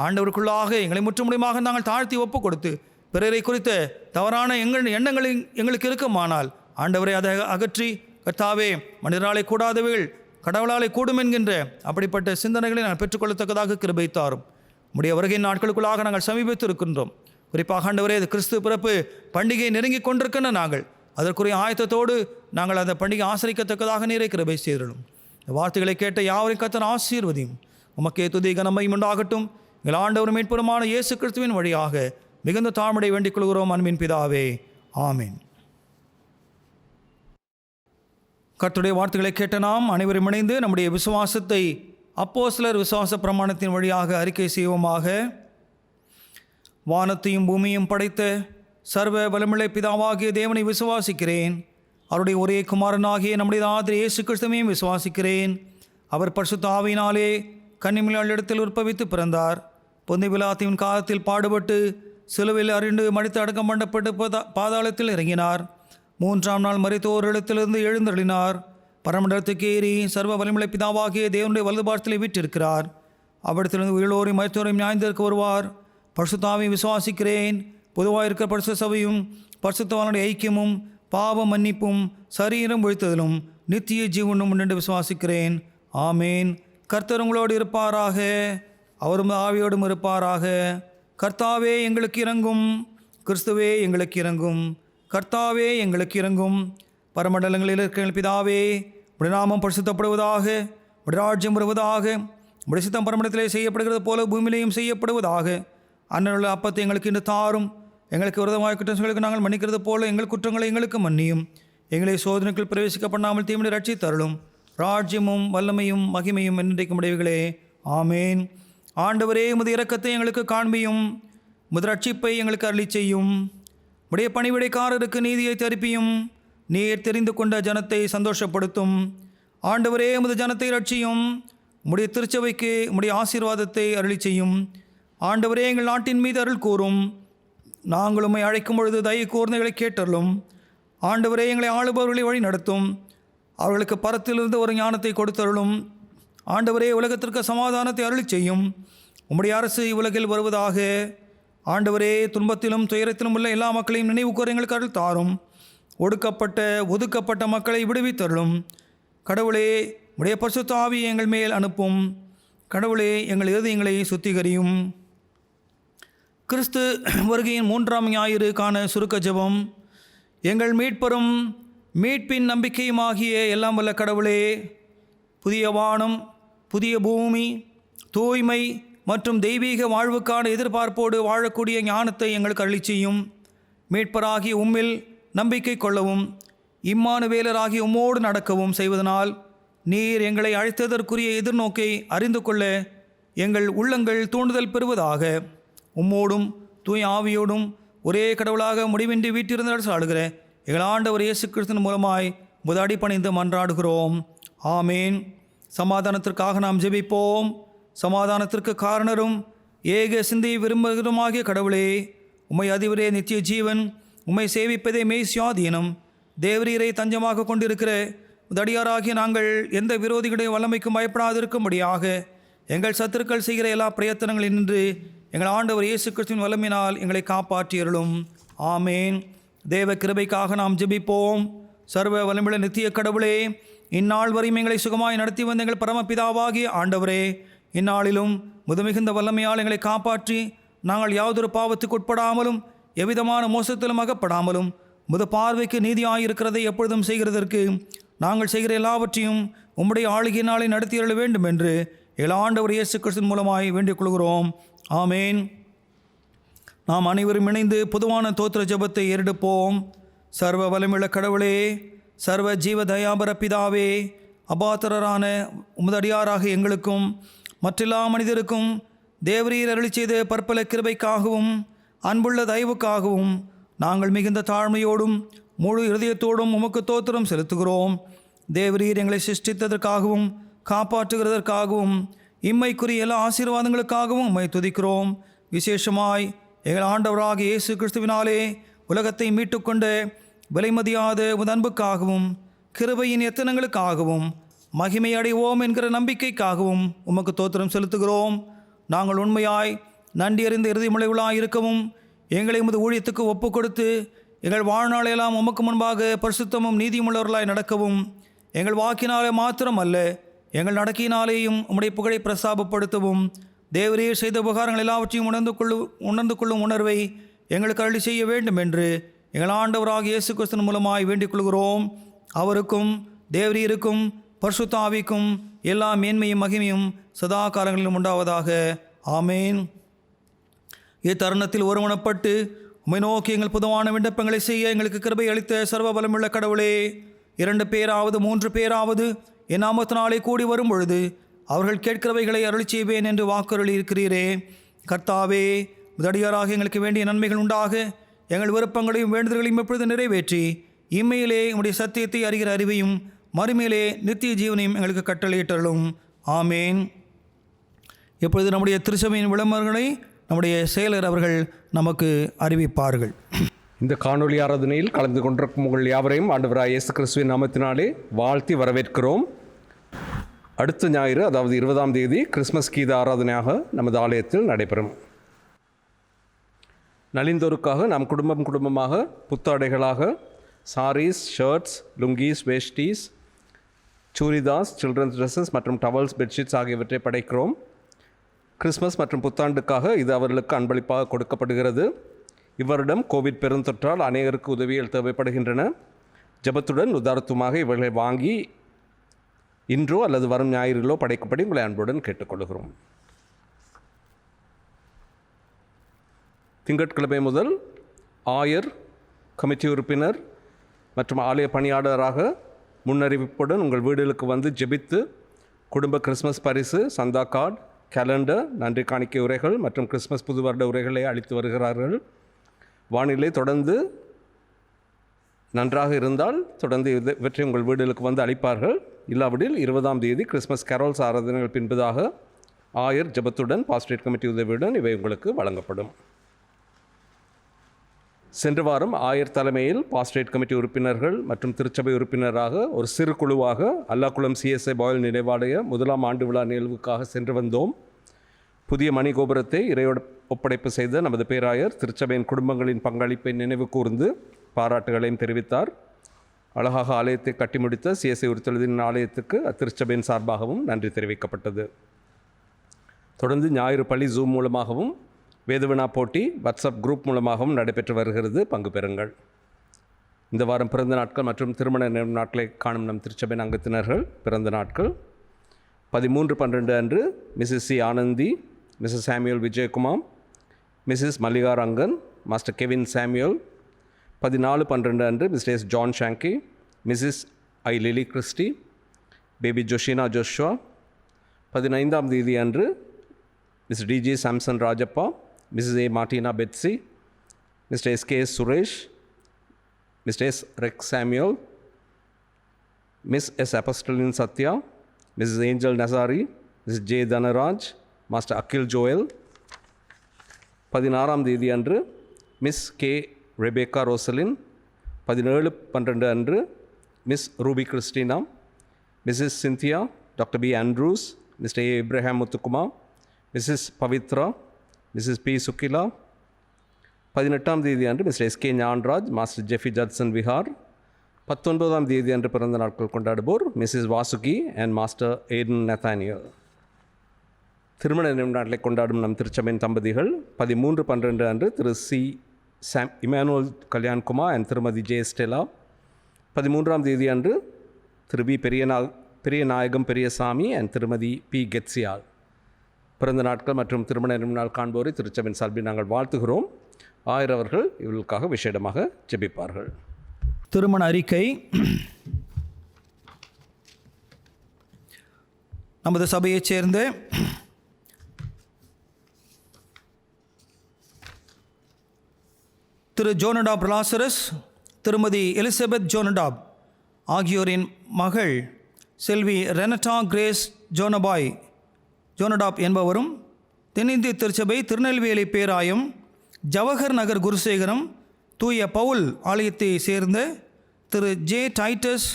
Speaker 1: ஆண்டவருக்குள்ளாக எங்களை முற்றுமுடியமாக நாங்கள் தாழ்த்தி ஒப்பு கொடுத்து, பிறரை குறித்த தவறான எண்ணங்கள் எங்களுக்கு இருக்குமானால் ஆண்டவரை அதை அகற்றி, கர்த்தாவே மனிதராலே கூடாதவைகள் கடவுளாலே கூடும் என்கின்ற அப்படிப்பட்ட சிந்தனைகளை நாங்கள் பெற்றுக்கொள்ளத்தக்கதாக கிருபை தாரும். நம்முடைய வருகையின் நாட்களுக்குள்ளாக நாங்கள் சமீபித்து இருக்கின்றோம். குறிப்பாக ஆண்டவரே, இது கிறிஸ்து பிறப்பு பண்டிகை நெருங்கி கொண்டிருக்கின்ற நாங்கள் அதற்குரிய ஆயத்தத்தோடு நாங்கள் அந்த பண்டிகை ஆசரிக்கத்தக்கதாக நீரை கிருபை செய்திடும். இந்த வார்த்தைகளை கேட்ட யாவரையும் கர்த்தர் ஆசீர்வதியும். உமக்கே துதி கனமையும் உண்டாகட்டும். எங்கள் ஆண்டவர் மீட்புறமான இயேசு கிறிஸ்துவின் வழியாக மிகுந்த தாழ்மையை வேண்டிக் கொள்கிறோம் அன்பின் பிதாவே, ஆமீன். கர்த்தருடைய வார்த்தைகளை கேட்ட நாம் அனைவரும் இணைந்து நம்முடைய விசுவாசத்தை அப்போஸ்தலர் விசுவாச பிரமாணத்தின் வழியாக அறிக்கை செய்வோமாக. வானத்தையும் பூமியும் படைத்த சர்வ வல்லமையுள்ள பிதாவாகிய தேவனை விசுவாசிக்கிறேன். அவருடைய ஒரே குமாரனாகிய நம்முடைய ஆதிரி இயேசு கிறிஸ்துவையும் விசுவாசிக்கிறேன். அவர் பரிசுத்த ஆவியினாலே கன்னிமரியாள் இடத்தில் உற்பவித்து பிறந்தார். பொந்தி பிலாத்தின் காலத்தில் பாடுபட்டு சிலுவையில் அறிந்து மடித்து அடக்கம் பண்ணப்பட்டு பாதாளத்தில் இறங்கினார். 3ஆம் நாள் மரித்தோரிடத்திலிருந்து எழுந்தருளினார். பரமண்டலத்துக்கு ஏறி சர்வ வல்லமையுள்ள பிதாவாகிய தேவனுடைய வலது பாரத்திலே வீற்றிருக்கிறார். அவ்விடத்திலிருந்து உயிரோரையும் மரித்தோரையும் நியாயந்திருக்க வருவார். பரிசுத்த ஆவியை விசுவாசிக்கிறேன். பொதுவாக இருக்கிற பரிசுத்த சபையும் பரிசுத்தவானுடைய ஐக்கியமும் பாவ மன்னிப்பும் சரீரம் ஒழித்ததிலும் நித்திய ஜீவனும் உண்டு விசுவாசிக்கிறேன். ஆமேன். கர்த்தர் உங்களோடு இருப்பாராக, அவரும் ஆவியோடும் இருப்பாராக. கர்த்தாவே எங்களுக்கு இறங்கும். கிறிஸ்துவே எங்களுக்கு இறங்கும். கர்த்தாவே எங்களுக்கு இறங்கும். பரமண்டலங்களில் இருக்கிற பிதாவே, உடைய நாமம் பரிசுத்தப்படுவதாக, உடைய ராஜ்யம் வருவதாக, உடைய சித்தம் பரமண்டலத்திலே செய்யப்படுகிறது போல பூமியிலேயும் செய்யப்படுவதாக. அன்றைய அப்பத்தை எங்களுக்கு இன்று தாரும். எங்களுக்கு விரதமாக குற்றங்களுக்கு நாங்கள் மன்னிக்கிறது போல எங்கள் குற்றங்களை எங்களுக்கு மன்னியும். எங்களை சோதனைக்குள் பிரவேசிக்க பண்ணாமல் தீமையை ரட்சித்தருளும். ராஜ்யமும் வல்லமையும் மகிமையும் என்றைக்கும் உடையவர்களே, ஆமேன். ஆண்டவரே, உமது இரக்கத்தை எங்களுக்கு காண்பியும். உமது ரட்சிப்பை எங்களுக்கு அருளி செய்யும். உடைய பணிவிடைக்காரருக்கு நீதியை தரிப்பியும். நீர் தெரிந்து கொண்ட ஜனத்தை சந்தோஷப்படுத்தும். ஆண்டவரே, உமது ஜனத்தை ரட்சியும். உம்முடைய திருச்சபைக்கு உம்முடைய ஆசீர்வாதத்தை அருளி செய்யும். ஆண்டவரே, எங்கள் நாட்டின் மீது அருள் கூறும். நாங்கள் உம்மை அழைக்கும் பொழுது தயை கூர்ந்தகளை கேட்டருளும். ஆண்டவரே, எங்களை ஆளுபவர்களை வழி நடத்தும். அவர்களுக்கு பரத்திலிருந்து ஒரு ஞானத்தை கொடுத்தருளும். ஆண்டவரே, உலகத்திற்கு சமாதானத்தை அருளி செய்யும். உம்முடைய அரசு இவ்வுலகில் வருவதாக. ஆண்டவரே, துன்பத்திலும் துயரத்திலும் உள்ள எல்லா மக்களையும் நினைவு கூற எங்களுக்கு அருள் தாரும். ஒதுக்கப்பட்ட மக்களை விடுவித்தருளும். கடவுளே, உடைய பரிசுத்த ஆவியை எங்கள் மேல் அனுப்பும். கடவுளே, எங்கள் இருதயங்களை சுத்திகரியும். கிறிஸ்து வருகையின் 3ஆம் ஞாயிறுக்கான சுருக்க ஜெபம். எங்கள் மீட்பரும் மீட்பின் நம்பிக்கையுமாகிய எல்லாம் வல்ல கடவுளே, புதிய வானம், புதிய பூமி, தூய்மை மற்றும் தெய்வீக வாழ்வுக்கான எதிர்பார்ப்போடு வாழக்கூடிய ஞானத்தை எங்களுக்கு அருளி செய்யும். மீட்பராகிய உம்மில் நம்பிக்கை கொள்ளவும், இம்மானுவேலராகிய உம்மோடு நடக்கவும் செய்வதனால் நீர் எங்களை அழைத்ததற்குரிய எதிர்நோக்கை அறிந்து கொள்ள எங்கள் உள்ளங்கள் தூண்டுதல் பெறுவதாக. உம்மோடும் தூய ஆவியோடும் ஒரே கடவுளாக முடிவின்றி வீட்டிருந்தால் சாடுகிற எங்கள் ஆண்டவர் இயேசு கிறிஸ்துவின் மூலமாய் உமது அடிபணிந்து மன்றாடுகிறோம். ஆமேன். சமாதானத்திற்காக நாம் ஜெபிப்போம். சமாதானத்திற்கு காரணரும் ஏக சிந்தையை விரும்புகிறோமாகிய கடவுளே, உம்மை அதிபரே நித்திய ஜீவன், உம்மை சேவிப்பதே மெய் சுயாதீனம். தேவரீரை தஞ்சமாக கொண்டிருக்கிற தடியாராகிய நாங்கள் எந்த விரோதிகளுடைய வல்லமைக்கும் பயப்படாதிருக்கும்படியாக எங்கள் சத்துருக்கள் செய்கிற எல்லா பிரயத்தனங்களில் நின்று எங்கள் ஆண்டவர் இயேசு கிறிஸ்துவின் வல்லமையினால் எங்களை காப்பாற்றியருளும். ஆமேன். தேவ கிருபைக்காக நாம் ஜெபிப்போம். சர்வ வல்லமையுள்ள நித்திய கடவுளே, இந்நாள் வரையும் எங்களை சுகமாய் நடத்தி வந்த எங்கள் பரமபிதாவாகிய ஆண்டவரே, இந்நாளிலும் முதுமிகுந்த வல்லமையால் எங்களை காப்பாற்றி நாங்கள் யாதொரு பாவத்துக்கு உட்படாமலும் எவ்விதமான மோசத்திலும் அகப்படாமலும் முது பார்வைக்கு நீதியாயிருக்கிறதை எப்பொழுதும் செய்கிறதற்கு நாங்கள் செய்கிற எல்லாவற்றையும் உம்முடைய ஆளுகையினாலே நடத்தியருள வேண்டும் என்று எங்கள் ஆண்டவர் இயேசு கிறிஸ்துவின் மூலமாய் வேண்டிக் கொள்கிறோம். ஆமேன். நாம் அனைவரும் இணைந்து பொதுவான தோத்திர ஜெபத்தை ஏறெடுப்போம். சர்வ வல்லமையுள்ள கடவுளே, சர்வ ஜீவ தயாபர பிதாவே, அபாத்திரரான உமதடியாராக எங்களுக்கும் மற்றெல்லா மனிதருக்கும் தேவரீர் அருளி செய்த பற்பல கிருபைக்காகவும் அன்புள்ள தயவுக்காகவும் நாங்கள் மிகுந்த தாழ்மையோடும் முழு இருதயத்தோடும் உமக்கு தோத்திரம் செலுத்துகிறோம். தேவரீர் எங்களை சிருஷ்டித்ததற்காகவும் காப்பாற்றுகிறதற்காகவும் இம்மைக்குரிய எல்லா ஆசீர்வாதங்களுக்காகவும் உம்மை துதிக்கிறோம். விசேஷமாய் எங்கள் ஆண்டவராகிய இயேசு கிறிஸ்துவினாலே உலகத்தை மீட்டுக்கொண்ட விலைமதியாத உமது அன்புக்காகவும் கிருபையின் எத்தனங்களுக்காகவும் மகிமை அடைவோம் என்கிற நம்பிக்கைக்காகவும் உமக்கு தோத்திரம் செலுத்துகிறோம். நாங்கள் உண்மையாய் நன்றியறிந்த இறுதிமுளைவுளாய் இருக்கவும் எங்களை உமது ஊழியத்துக்கு ஒப்பு கொடுத்து எங்கள் வாழ்நாளெல்லாம் உமக்கு முன்பாக பரிசுத்தமும் நீதியுமுள்ளவர்களாய் நடக்கவும் எங்கள் வாக்கினாலே மாத்திரம் அல்ல எங்கள் நடக்கையினாலேயும் உம்முடைய புகழை பிரசாபப்படுத்தவும் தேவரீர் செய்த உபகாரங்கள் எல்லாவற்றையும் உணர்ந்து கொள்ளும் உணர்வை எங்களுக்கு அருளி செய்ய வேண்டும் என்று எங்கள் ஆண்டவராகிய இயேசு கிறிஸ்துவின் மூலமாய் வேண்டிக் கொள்கிறோம். அவருக்கும் தேவரீருக்கும் பரிசுத்த ஆவிக்கும் எல்லா மேன்மையும் மகிமையும் சதா காலங்களிலும் உண்டாவதாக. ஆமேன். இத்தருணத்தில் ஒருமனப்பட்டு உம்மை நோக்கி எங்கள் பொதுவான விண்ணப்பங்களை செய்ய எங்களுக்கு கிருபை அளித்த சர்வ பலமுள்ள கடவுளே, 2 பேராவது 3 பேராவது என் நாமத்தினாலே கூடி வரும் பொழுது அவர்கள் கேட்கிறவைகளை அருளி செய்வேன் என்று வாக்குறுதி இருக்கிறீரே. கர்த்தாவே, உதடியாராக எங்களுக்கு வேண்டிய நன்மைகள் உண்டாக எங்கள் விருப்பங்களையும் வேண்டுதல்களையும் எப்பொழுது நிறைவேற்றி இம்மையிலே உம்முடைய சத்தியத்தை அறிகிற அறிவையும் மறுமையிலே நித்திய ஜீவனையும் எங்களுக்கு கட்டளையிட்டருளும். ஆமேன். இப்பொழுது நம்முடைய திருச்சபையின் விளம்பரங்களை நம்முடைய செயலர் அவர்கள் நமக்கு அறிவிப்பார்கள்.
Speaker 5: இந்த காணொளி ஆராதனையில் கலந்து கொண்டிருக்கும் உங்கள் யாவரையும் ஆண்டவராய் இயேசு கிறிஸ்துவின் நாமத்தினாலே வாழ்த்தி வரவேற்கிறோம். அடுத்த ஞாயிறு, அதாவது 20ஆம் தேதி கிறிஸ்மஸ் கீத ஆராதனையாக நமது ஆலயத்தில் நடைபெறும். நலிந்தோருக்காக நாம் குடும்பமாக புத்தாடைகளாக saris, shirts, lungis, வேஷ்டீஸ், சூரிதாஸ், children's dresses மற்றும் டவல்ஸ், பெட்ஷீட்ஸ் ஆகியவற்றை படைக்கிறோம். கிறிஸ்மஸ் மற்றும் புத்தாண்டுக்காக இது அவர்களுக்கு அன்பளிப்பாக கொடுக்கப்படுகிறது. இவரிடம் கோவிட் பெருந்தொற்றால் அநேகருக்கு உதவிகள் தேவைப்படுகின்றன. ஜெபத்துடன் உதாரத்துவமாக இவர்களை வாங்கி இன்றோ அல்லது வரும் ஞாயிறிலோ படைக்கப்படி உங்களை அன்புடன் கேட்டுக்கொள்கிறோம். திங்கட்கிழமை முதல் ஆயர், கமிட்டி உறுப்பினர் மற்றும் ஆலய பணியாளராக முன்னறிவிப்புடன் உங்கள் வீடுகளுக்கு வந்து ஜெபித்து குடும்ப கிறிஸ்மஸ் பரிசு, சந்தா கார்டு, கேலண்டர், நன்றி காணிக்கை உரைகள் மற்றும் கிறிஸ்மஸ் புது வருட உரைகளை அளித்து வருகிறார்கள். வானிலை தொடர்ந்து நன்றாக இருந்தால் தொடர்ந்து இவற்றை உங்கள் வீடுகளுக்கு வந்து அளிப்பார்கள். இல்லாவிடில் 20ஆம் தேதி கிறிஸ்மஸ் கேரோல்ஸ் ஆராதனைகள் பின்பதாக ஆயர் ஜெபத்துடன் பாஸ்டரேட் கமிட்டி உதவியுடன் இவை உங்களுக்கு வழங்கப்படும். சென்ற வாரம் ஆயர் தலைமையில் பாஸ்டரேட் கமிட்டி உறுப்பினர்கள் மற்றும் திருச்சபை உறுப்பினராக ஒரு சிறு குழுவாக அல்லாக்குளம் CSI பாயில் நினைவாலய 1ஆம் ஆண்டு விழா நிகழ்வுக்காக சென்று வந்தோம். புதிய மணி கோபுரத்தை இறையோடு ஒப்படைப்பு செய்த நமது பேராயர் திருச்சபையின் குடும்பங்களின் பங்களிப்பை நினைவு கூர்ந்து பாராட்டுகளையும் தெரிவித்தார். அழகாக ஆலயத்தை கட்டி முடித்த CSI உறுத்தொழுதின் ஆலயத்துக்கு அத்திருச்சபையின் சார்பாகவும் நன்றி தெரிவிக்கப்பட்டது. தொடர்ந்து ஞாயிறு பள்ளி ஜூம் மூலமாகவும் வேதவினா போட்டி வாட்ஸ்அப் குரூப் மூலமாகவும் நடைபெற்று வருகிறது. பங்கு பெறுங்கள். இந்த வாரம் பிறந்த நாட்கள் மற்றும் திருமண நாட்களை காணும் நம் திருச்சபையின் அங்கத்தினர்கள் பிறந்த நாட்கள்: 13/12 அன்று Mrs C Anandhi, Mrs Samuel Vijayakumar, Mrs Mallika Rangan, master Kevin Samuel. 14/12 அன்று mister S John Shanki, Mrs I Lily Christy, baby Joshina Joshua. 15ஆம் தேதி அன்று miss DG Samson Rajappa, Mrs A Martina Betsy, mister SKS Suresh, mister S Rex Samuel, miss S அப்பஸ்டலின் Sathya, Mrs Angel நசாரி, miss J Dhanaraj, master Akhil Joel. 16ஆம் தேதி அன்று miss K Rebecca Rosaline. 17/12 அன்று miss Ruby Christina, Mrs Cynthia, doctor B Andrews, mister A Ibrahim Muthukumar, Mrs Pavithra, Mrs P சுக்கிலா. 18ஆம் தேதி அன்று mister SK Gnanaraj, master Jeffy Judson Vihar. 19ஆம் தேதி அன்று பிறந்த நாட்கள் கொண்டாடுவோர் Mrs Vasuki and master Aidan Nathaniel. திருமண நாட்களை கொண்டாடும் நம் திருச்சபையின் தம்பதிகள்: 13/12 அன்று திரு C இமானுவல் கல்யாண்குமார் அண்ட் திருமதி J ஸ்டெலா. 13ஆம் தேதி அன்று திரு B பெரியநாயகம் பெரியசாமி அண்ட் திருமதி P கெட்சியால். பிறந்த நாட்கள் மற்றும் திருமண நாள் காண்போரை திருச்சபையின் சார்பில் நாங்கள் வாழ்த்துகிறோம். ஆயர் அவர்கள் இவர்களுக்காக விசேடமாக ஜெபிப்பார்கள்.
Speaker 1: திருமண அறிக்கை. நமது சபையைச் சேர்ந்த திரு ஜோனடா பிரலாசரஸ், திருமதி எலிசபெத் ஜோனடாப் ஆகியோரின் மகள் செல்வி ரெனட்டா கிரேஸ் ஜோனடாப் என்பவரும், தென்னிந்திய திருச்சபை திருநெல்வேலி பேராயம் ஜவஹர் நகர் குருசேகரம் தூய பவுல் ஆலயத்தை சேர்ந்த திரு ஜே டைட்டஸ்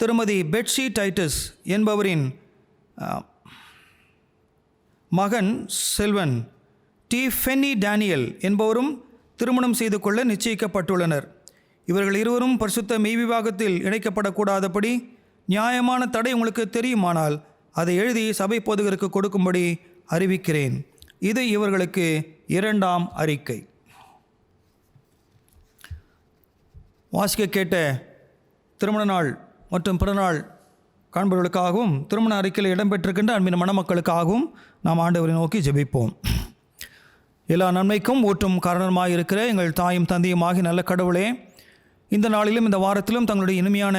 Speaker 1: திருமதி பெட்ஷி டைட்டஸ் என்பவரின் மகன் செல்வன் டி ஃபென்னி டேனியல் என்பவரும் திருமணம் செய்து கொள்ள நிச்சயிக்கப்பட்டுள்ளனர். இவர்கள் இருவரும் பரிசுத்த மெய்விவாகத்தில் இணைக்கப்படக்கூடாதபடி நியாயமான தடை உங்களுக்கு தெரியுமானால் அதை எழுதி சபை போதகருக்கு கொடுக்கும்படி அறிவிக்கிறேன். இது இவர்களுக்கு 2ஆம் அறிக்கை. வாசிக்க கேட்ட திருமண நாள் மற்றும் பிறநாள் காண்பவர்களுக்காகவும் திருமண அறிக்கையில் இடம்பெற்றிருக்கின்ற அன்பின் மணமக்களுக்காகவும் நாம் ஆண்டவரை நோக்கி ஜெபிப்போம். எல்லா நன்மைக்கும் ஊற்றும் காரணமாக இருக்கிற எங்கள் தாயும் தந்தையுமாகி நல்ல கடவுளே, இந்த நாளிலும் இந்த வாரத்திலும் தங்களுடைய இனிமையான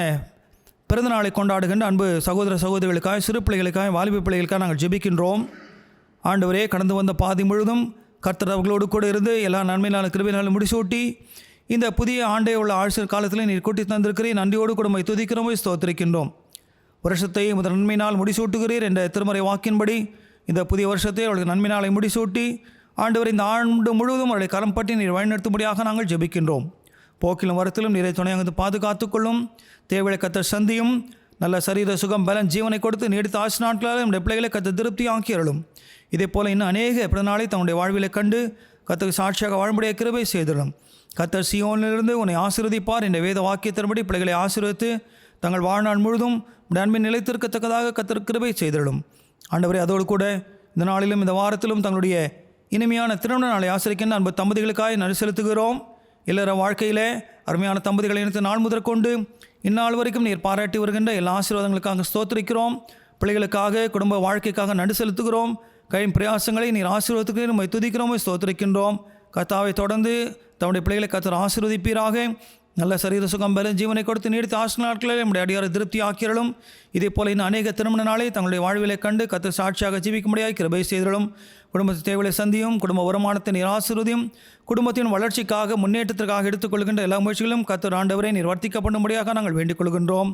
Speaker 1: பிறந்த நாளை கொண்டாடுகின்ற அன்பு சகோதர சகோதரிகளுக்காக, சிறு பிள்ளைகளுக்காக, வாலிப பிள்ளைகளுக்காக நாங்கள் ஜெபிக்கின்றோம். ஆண்டவரே, கடந்து வந்த பாதி முழுதும் கர்த்தர் அவர்களோடு கூட இருந்து எல்லா நன்மையினால கிருபையினாலும் முடிசூட்டி இந்த புதிய ஆண்டே உள்ள ஆழ்சர் காலத்தில் நீர் கூட்டி தந்திருக்கிறேன். நன்றியோடு கூட உம்மை துதிக்கிறோம், ஸ்தோத்திரிக்கின்றோம். வருஷத்தை முதல் நன்மையினால் முடிசூட்டுகிறீர் என்ற திருமறை வாக்கின்படி இந்த புதிய வருஷத்தை அவர்களுக்கு நன்மையினாலை முடிசூட்டி ஆண்டவர் இந்த ஆண்டு முழுவதும் அவருடைய கரம் பற்றி நீர் வழிநடத்தும்படியாக நாங்கள் ஜெபிக்கின்றோம். போக்கிலும் வரத்திலும் நீரை துணையாக பாதுகாத்துக்கொள்ளும். தேவையை கத்தர் சந்தியும். நல்ல சரீர சுகம் பலன் ஜீவனை கொடுத்து நீடித்த ஆசி நாட்களால் நம்முடைய பிள்ளைகளை கத்த திருப்தி ஆக்கியருளும். இதே போல் இன்னும் அநேக பிறநாளை தன்னுடைய வாழ்விலை கண்டு கத்தருக்கு சாட்சியாக வாழும்படிய கிருபை செய்திடும். கத்தர் சீயோனிலிருந்து உன்னை ஆசீர்வதிப்பார் என்ற வேத வாக்கியத்தின்படி பிள்ளைகளை ஆசீர்வதித்து தங்கள் வாழ்நாள் முழுதும் அன்பின் நிலைத்திருக்கத்தக்கதாக கத்தர் கிருபை செய்திடும். ஆண்டவரே, அதோடு கூட இந்த நாளிலும் இந்த வாரத்திலும் தங்களுடைய இனிமையான திருமண நாளை ஆசிரிக்கின்ற அன்பு தம்பதிகளுக்காக நன்றி செலுத்துகிறோம். இல்லற வாழ்க்கையிலே அருமையான தம்பதிகளை இணைத்து நாள் முதற்கொண்டு இந்நாள் வரைக்கும் நீர் பாராட்டி வருகின்ற எல்லா ஆசீர்வாதங்களுக்காக ஸ்தோத்திரிக்கிறோம். பிள்ளைகளுக்காக, குடும்ப வாழ்க்கைக்காக நன்றி செலுத்துகிறோம். கையின் பிரயாசங்களை நீர் ஆசீர்வாதத்துக்கு நம்மை துதிக்கிறோம், ஸ்தோத்திரிக்கின்றோம். கர்த்தாவை தொடர்ந்து தன்னுடைய பிள்ளைகளை கர்த்தர் ஆசீர்வதிப்பீராக. நல்ல சரீர சுகம் பெற ஜீவனை கொடுத்து நீடித்த ஆசி நாட்களில் நம்முடைய அடியாரை திருப்தி ஆக்கிரலும். இதே போல இன்னும் அநேக திருமண நாளை தங்களுடைய வாழ்விலை கண்டு கர்த்தர் சாட்சியாக ஜீவிக்கும்படியாக கிருபை செய்திடலும். குடும்பத்தின் தேவையை சந்தியும். குடும்ப வருமானத்தை நீர் ஆசீர்வதியும். குடும்பத்தின் வளர்ச்சிக்காக, முன்னேற்றத்திற்காக எடுத்துக்கொள்கின்ற எல்லா முயற்சிகளும் கர்த்தர் ஆண்டவரை நீர் வர்த்திக்கப்படும்படியாக நாங்கள் வேண்டிக் கொள்கின்றோம்.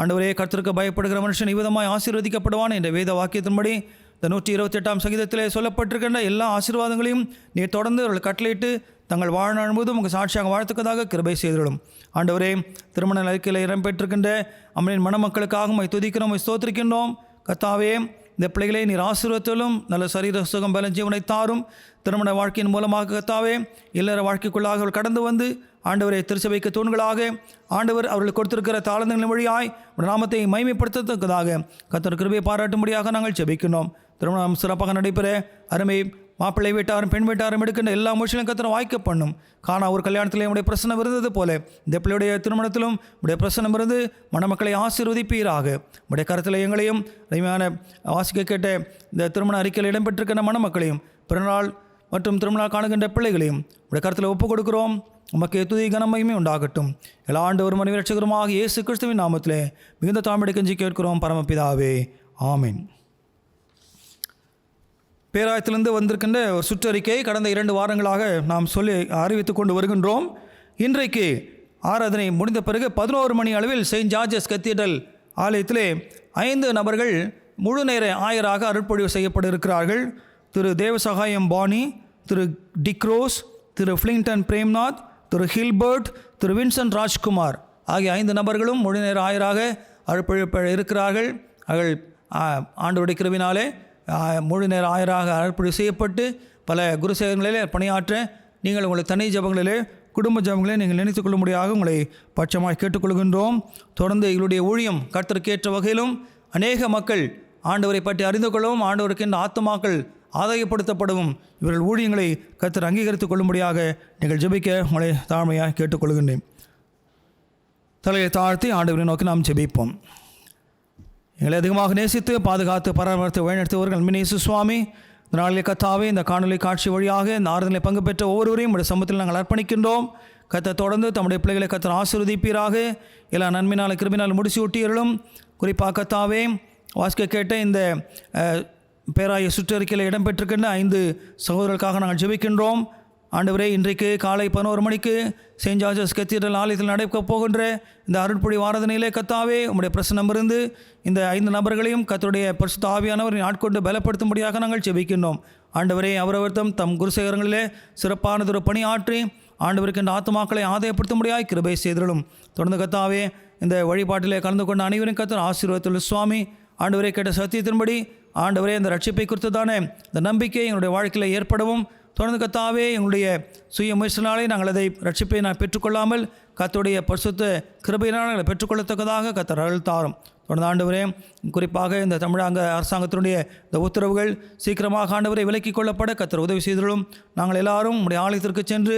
Speaker 1: ஆண்டவரே, கர்த்தருக்கு பயப்படுகிற மனுஷன் இவ்விதமாய் ஆசீர்வதிக்கப்படுவான் என்ற வேத வாக்கியத்தின்படி இந்த 128ஆம் சங்கீதத்திலே சொல்லப்பட்டிருக்கின்ற எல்லா ஆசீர்வாதங்களையும் நீர் தொடர்ந்து அவர்கள் கட்டளையிட்டு தங்கள் வாழ்நாள் முழுவதும் உங்கள் சாட்சியாக வாழ்த்துக்கதாக கிருபை செய்திடும். ஆண்டவரே, திருமண அறிக்கையில் இடம்பெற்றிருக்கின்ற அம்மனின் மணமக்களுக்காக துதிக்கிறோம், ஸ்தோத்திரிக்கின்றோம். கர்த்தாவே, இந்த பிள்ளைகளை நீர் ஆசீர்வதித்தாலும் நல்ல சரீர சுகம் பலன் ஜீவனை தாரும். திருமண வாழ்க்கையின் மூலமாக கர்த்தாவே இல்லற வாழ்க்கைக்குள்ளாக அவர்கள் கடந்து வந்து ஆண்டவரை திருச்சபைக்கு தூண்களாக ஆண்டவர் அவர்களுக்கு கொடுத்திருக்கிற தாளந்தங்களின் வழியாய் நாமத்தை மகிமைப்படுத்தத்தக்கதாக கர்த்தர் கிருபையை பாராட்டும்படியாக நாங்கள் ஜெபிக்கின்றோம். திருமணம் சிறப்பாக நடைபெற அருமை மாப்பிள்ளை வீட்டாரும் பெண் வீட்டாரும் எடுக்கின்ற எல்லா முயற்சிகளையும் கர்த்தர் வாய்க்க பண்ணும். காணா ஒரு கல்யாணத்தில் உடைய பிரசனம் இருந்தது போல இந்த பிள்ளையுடைய திருமணத்திலும் உடைய பிரசனம் இருந்து மணமக்களை ஆசீர்வதிப்பீராக. உடைய கருத்தில் எங்களையும் அருமையான வாசிக்க கேட்ட இந்த திருமண அறிக்கையில் இடம்பெற்றிருக்கின்ற மணமக்களையும் பிறநாள் மற்றும் திருமணம் காணுகின்ற பிள்ளைகளையும் உடைய கருத்தில் ஒப்புக் கொடுக்கிறோம். உமக்கு துதி கனமையுமே உண்டாகட்டும். எல்லா ஆண்டு ஒரு மணி ரட்சகருமாக இயேசு கிறிஸ்துவின் நாமத்திலே மிகுந்த தாழ்மையை கெஞ்சி கேட்கிறோம் பரமபிதாவே, ஆமீன். பேராயத்திலிருந்து வந்திருக்கின்ற ஒரு சுற்றறிக்கை கடந்த 2 வாரங்களாக நாம் சொல்லி அறிவித்து கொண்டு வருகின்றோம். இன்றைக்கு ஆராதனை முடிந்த பிறகு 11 மணி அளவில் செயின்ட் ஜார்ஜஸ் கத்தீட்ரல் ஆலயத்திலே 5 நபர்கள் முழு நேர ஆயராக அருட்பொழிவு செய்யப்பட இருக்கிறார்கள். திரு தேவசகாயம் பாணி, திரு டிக்ரோஸ், திரு ஃப்ளிங்டன் பிரேம்நாத், திரு ஹில்பர்ட், திரு வின்சென்ட் ராஜ்குமார் ஆகிய 5 நபர்களும் முழு நேர ஆயராக அருட்பொழிவு இருக்கிறார்கள். அவர்கள் ஆண்டவருடைய கிருபையினாலே முழு நேர ஆயராக அர்ப்பணி செய்யப்பட்டு பல குருசேகரங்களிலே பணியாற்ற நீங்கள் உங்கள் தனி ஜபங்களிலே, குடும்ப ஜபங்களிலே நீங்கள் நினைத்துக் கொள்ளும்படியாக உங்களை பட்சமாக கேட்டுக்கொள்கின்றோம். தொடர்ந்து எங்களுடைய ஊழியம் கர்த்தருக்கேற்ற வகையிலும் அநேக மக்கள் ஆண்டவரை பற்றி அறிந்து கொள்ளவும், ஆண்டவருக்கு இந்த ஆத்துமாக்கள் ஆதாயப்படுத்தப்படவும் இவர்கள் ஊழியங்களை கர்த்தர் அங்கீகரித்துக் கொள்ளும்படியாக நீங்கள் ஜெபிக்க உங்களை தாழ்மையாக கேட்டுக்கொள்கின்றேன். தலையை தாழ்த்தி ஆண்டவரை நோக்கி நாம் ஜெபிப்போம். எங்களை அதிகமாக நேசித்து பாதுகாத்து பராமரித்து வழிநடத்துவர்கள் அன்பினேசு சுவாமி, இந்த நாளிலே கர்த்தாவே இந்த காணொலி காட்சி வழியாக இந்த ஆறுதலை பங்கு பெற்ற ஒவ்வொருவரையும் உடைய சமூகத்தில் நாங்கள் அர்ப்பணிக்கின்றோம். கர்த்தர் தொடர்ந்து தம்முடைய பிள்ளைகளை கர்த்தர் ஆசீர்வதிப்பீராக. எல்லா நன்மையினால் கிருபையினால் முடிச்சு ஊட்டியர்களும். குறிப்பாக கர்த்தாவே, வாசிக்க கேட்ட இந்த பேராய சுற்றறிக்கையில் இடம்பெற்றிருக்கின்ற 5 சகோதரர்களுக்காக நாங்கள் ஜெபிக்கின்றோம். ஆண்டவரே, இன்றைக்கு காலை 11 மணிக்கு செயின்ட் ஜார்ஜஸ் கத்தீட்ரல் ஆலயத்தில் நடைபெறப் போகின்ற இந்த அருட்பொழி ஆராதனையிலே கர்த்தாவே, உம்முடைய பிரசன்னம் இருந்து இந்த 5 நபர்களையும் கர்த்தருடைய பரிசுத்த ஆவியானவரை ஆட்கொண்டு பலப்படுத்தும்படியாக நாங்கள் ஜெபிக்கின்றோம். ஆண்டவரே, அவரவர்த்தம் தம் குருசேகரங்களிலே சிறப்பானதொரு பணி ஆற்றி ஆண்டவருக்கு இந்த ஆத்துமாக்களை ஆதாயப்படுத்தும்படியாய் கிருபை செய்திருளும். தொடர்ந்து கர்த்தாவே, இந்த வழிபாட்டிலே கலந்து கொண்ட அனைவரும் கர்த்தர் ஆசீர்வாதத்தில் சுவாமி. ஆண்டவரே, கேட்ட சத்தியத்தின்படி ஆண்டவரே, இந்த ரட்சிப்பை குறித்ததான இந்த நம்பிக்கை எங்களுடைய வாழ்க்கையில் ஏற்படவும், தொடர்ந்து கர்த்தாவே, எங்களுடைய சுய முயற்சினாலே நாங்கள் அதை ரட்சிப்பை பெற்றுக்கொள்ளாமல் கர்த்தருடைய பரிசுத்த கிருபையினால் நாங்கள் பெற்றுக்கொள்ளத்தக்கதாக கர்த்தர் அருள் தாரும். தொடர்ந்து ஆண்டவரே, குறிப்பாக இந்த தமிழக அரசாங்கத்தினுடைய இந்த உத்தரவுகள் சீக்கிரமாக ஆண்டவரை விலக்கிக் கொள்ளப்பட கர்த்தர் உதவி செய்திருளும். நாங்கள் எல்லாரும் உடைய ஆலயத்திற்கு சென்று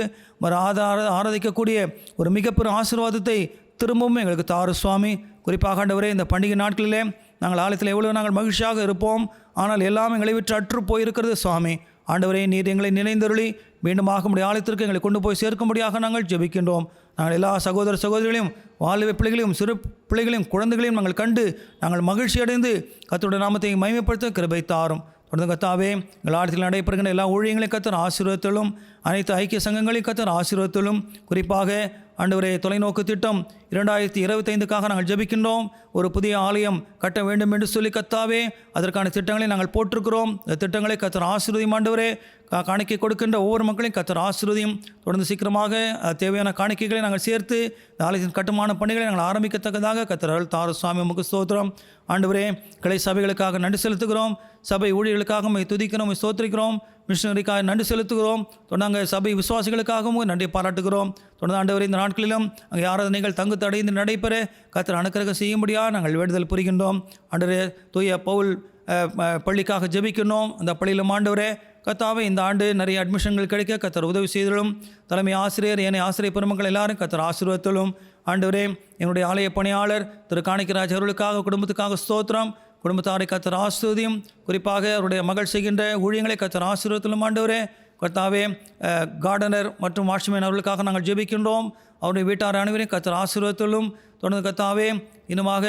Speaker 1: ஆராதிக்கக்கூடிய ஒரு மிகப்பெரும் ஆசீர்வாதத்தை திரும்பவும் எங்களுக்கு தாரு சுவாமி. குறிப்பாக ஆண்டவரே, இந்த பண்டிகை நாட்களிலே நாங்கள் ஆலயத்தில் எவ்வளோ நாங்கள் மகிழ்ச்சியாக இருப்போம், ஆனால் எல்லாம் எங்களை விட்டு அற்று போயிருக்கிறது சுவாமி. ஆண்டவரே, நீர் எங்களை நினைந்தருளி மீண்டுமாக உடைய ஆலயத்திற்கு எங்களை கொண்டு போய் சேர்க்கும்படியாக நாங்கள் ஜெபிக்கின்றோம். நாங்கள் எல்லா சகோதர சகோதரிகளையும், வாலிப பிள்ளைகளையும், சிறு பிள்ளைகளையும், குழந்தைகளையும் நாங்கள் கண்டு நாங்கள் மகிழ்ச்சி அடைந்து கர்த்தருடைய நாமத்தை மகிமைப்படுத்த கிருபை தாரும். தொடர்ந்து கர்த்தாவே, எங்கள் ஆலயத்தில் நடைபெறுகின்ற எல்லா ஊழியங்களையும் கர்த்தர் ஆசீர்வதித்தலும், அனைத்து ஐக்கிய சங்கங்களையும் கர்த்தர் ஆசீர்வதித்தலும். குறிப்பாக ஆண்டவரே, தொலைநோக்கு திட்டம் 2025க்காக நாங்கள் ஜெபிக்கின்றோம். ஒரு புதிய ஆலயம் கட்ட வேண்டும் என்று சொல்லி கர்த்தாவே, அதற்கான திட்டங்களை நாங்கள் போட்டிருக்கிறோம். இந்த திட்டங்களை கர்த்தர் ஆசீர்வதியும். ஆண்டவரே, காணிக்கை கொடுக்கின்ற ஒவ்வொரு மக்களையும் கர்த்தர் ஆசீர்வதியும். தொடர்ந்து சீக்கிரமாக தேவையான காணிக்கைகளை நாங்கள் சேர்த்து இந்த ஆலயத்தின் கட்டுமான பணிகளை நாங்கள் ஆரம்பிக்கத்தக்கதாக கர்த்தர் அருள் தாரு சுவாமி. உமக்கு ஸ்தோத்திரம். ஆண்டவரே, கிளை சபைகளுக்காக நன்றி செலுத்துகிறோம். சபை ஊழியர்களுக்காக துதிக்கிறோம், ஸ்தோத்திரிக்கிறோம். மிஷனரிக்காக நன்றி செலுத்துகிறோம். தொடர்ந்து சபை விசுவாசிகளுக்காகவும் நன்றி பாராட்டுகிறோம். தொடர்ந்து ஆண்டவரே, இந்த நாட்களிலும் அங்கே ஆராதனைகள் தங்கு தடைந்து நடைபெற கர்த்தர் அனுக்கிரகம் செய்யும்படியாக நாங்கள் வேண்டுதல் புரிகின்றோம். ஆண்டவரே, தூய பவுல் பள்ளிக்காக ஜெபிக்கணும். அந்த பள்ளியிலும் ஆண்டவரே கர்த்தாவே, இந்த ஆண்டு நிறைய அட்மிஷன்கள் கிடைக்க கர்த்தர் உதவி செய்தலும். தலைமை ஆசிரியர், ஏனைய ஆசிரியர் பெருமக்கள் எல்லாரும் கர்த்தர் ஆசீர்வதித்தலும். ஆண்டவரே, என்னுடைய ஆலய பணியாளர் திரு காணிக்கராஜ் அவர்களுக்காக, குடும்பத்துக்காக ஸ்தோத்திரம். குடும்பத்தாரை கர்த்தர் ஆசீர்வதியும். குறிப்பாக அவருடைய மகள் செய்கின்ற ஊழியங்களை கர்த்தர் ஆசீர்வதித்தலும். ஆண்டவரே கர்த்தாவே, கார்டனர் மற்றும் வாட்ச்மேன் அவர்களுக்காக நாங்கள் ஜெபிக்கின்றோம். அவருடைய வீட்டார் அனைவரையும் கர்த்தர் ஆசீர்வதித்தலும். தொடர்ந்து கர்த்தாவே, இன்னுமாக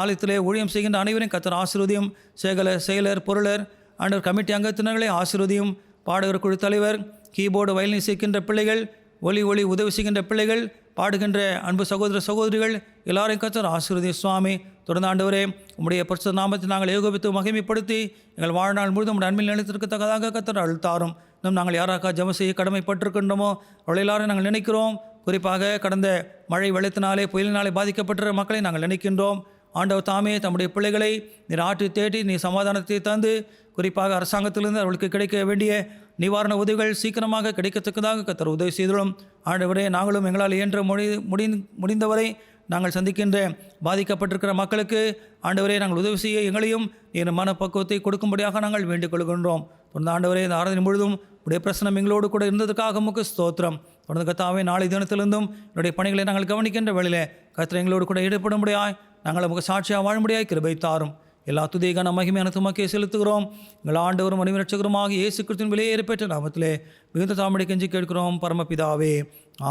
Speaker 1: ஆலயத்திலே ஊழியம் செய்கின்ற அனைவரையும் கர்த்தர் ஆசீர்வதியும். செயலர், பொருளர், ஆண்டவர் கமிட்டி அங்கத்தினர்களை ஆசீர்வதியும். பாடகர் குழு தலைவர், கீபோர்டு, வயலின் செய்கின்ற பிள்ளைகள், ஒலி உதவி செய்கின்ற பிள்ளைகள், பாடுகின்ற அன்பு சகோதர சகோதரிகள் எல்லாரையும் கர்த்தர் ஆசீர்வதி சுவாமி. தொடர்ந்து ஆண்டவரே, உம்முடைய பரிசுத்த நாமத்தை நாங்கள் ஏகோபித்து மகிமைப்படுத்தி எங்கள் வாழ்நாள் முழுதும் உடைய அன்பில் நிலைத்திருக்கத்தக்கதாக கர்த்தர் அருள் தாரும். இன்னும் நாங்கள் யாராக்கா ஜெபம் செய்ய கடமைப்பட்டிருக்கின்றோமோ அவளை எல்லாரும் நாங்கள் நினைக்கிறோம். குறிப்பாக கடந்த மழை வெள்ளத்தினாலே, புயலினாலே பாதிக்கப்பட்ட மக்களை நாங்கள் நினைக்கின்றோம். ஆண்டவர் தாமே தம்முடைய பிள்ளைகளை நீர் ஆற்றி தேடி நீர் சமாதானத்தை தந்து, குறிப்பாக அரசாங்கத்திலிருந்து அவர்களுக்கு கிடைக்க வேண்டிய நிவாரண உதவிகள் சீக்கிரமாக கிடைக்கத்தக்கதாக கர்த்தர் உதவி செய்துள்ளோம். ஆண்டவரே, நாங்களும் எங்களால் இயன்ற முடிந்தவரை நாங்கள் சந்திக்கின்ற பாதிக்கப்பட்டிருக்கிற மக்களுக்கு ஆண்டவரே நாங்கள் உதவி செய்ய எங்களையும் என் மனப்பக்குவத்தை கொடுக்கும்படியாக நாங்கள் வேண்டிக் கொள்கின்றோம். தொடர்ந்து ஆண்டவரே, இந்த ஆராதனை முழுதும் உடைய பிரசனம் எங்களோடு கூட இருந்ததுக்காக உமக்கு ஸ்தோத்திரம். தொடர்ந்து கர்த்தாவே, நாளை தினத்திலிருந்தும் என்னுடைய பணிகளை நாங்கள் கவனிக்கின்ற வேளையிலே கர்த்தர் எங்களோடு கூட ஈடுபடும்படியாய் நாங்கள் உமக்கு சாட்சியாக வாழும்படியாய் கிருபை தாரும். எல்லா துதிக்கான மகிமையான துமக்கே செலுத்துகிறோம். எங்கள் ஆண்டவரும் மனித ரட்சகருமாக இயேசு கிறிஸ்துவின் விலையேற பெற்ற நாமத்திலே மிகுந்த தாமரை கெஞ்சி கேட்கிறோம் பரமபிதாவே,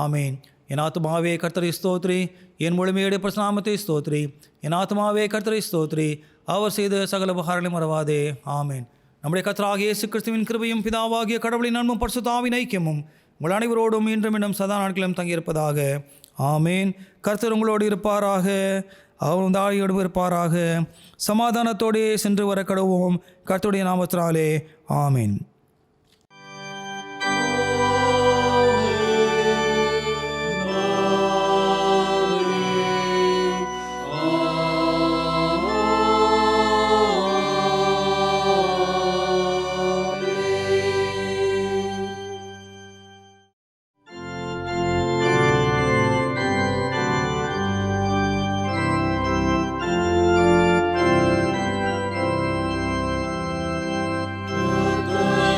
Speaker 1: ஆமேன். என் ஆத்துமாவே கர்த்தரை ஸ்தோத்ரி, என் முழுமையுடைய பிரசனாமத்தை ஸ்தோத்ரி. என் ஆத்துமாவே கர்த்தரை ஸ்தோத்ரி, அவர் செய்த சகல உபகாரங்களை மறவாதே, ஆமேன். நம்முடைய கர்த்தராகிய இயேசு கிறிஸ்துவின் கிருபையும் பிதாவாகிய கடவுளின் அன்பும் பரிசுத்தாவின் ஐக்கியமும் உங்கள் அனைவரோடும் இன்றும் இன்னும் சதா நாட்களும் தங்கியிருப்பதாக, ஆமேன். கர்த்தர் உங்களோடு இருப்பாராக, அவர் தாயோடு இருப்பாராக. சமாதானத்தோடு சென்று வர கடவுவோம் கர்த்தருடைய நாமத்தினாலே, ஆமேன்.
Speaker 2: The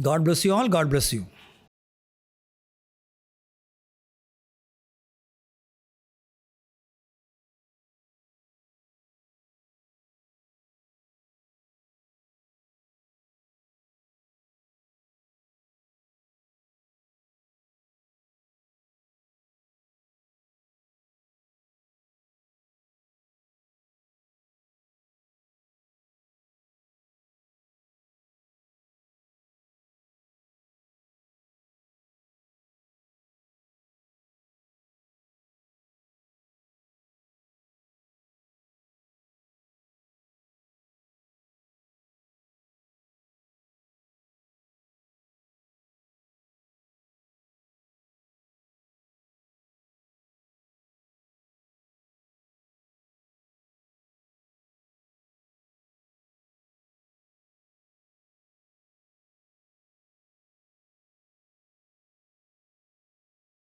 Speaker 1: God bless you all. God bless you.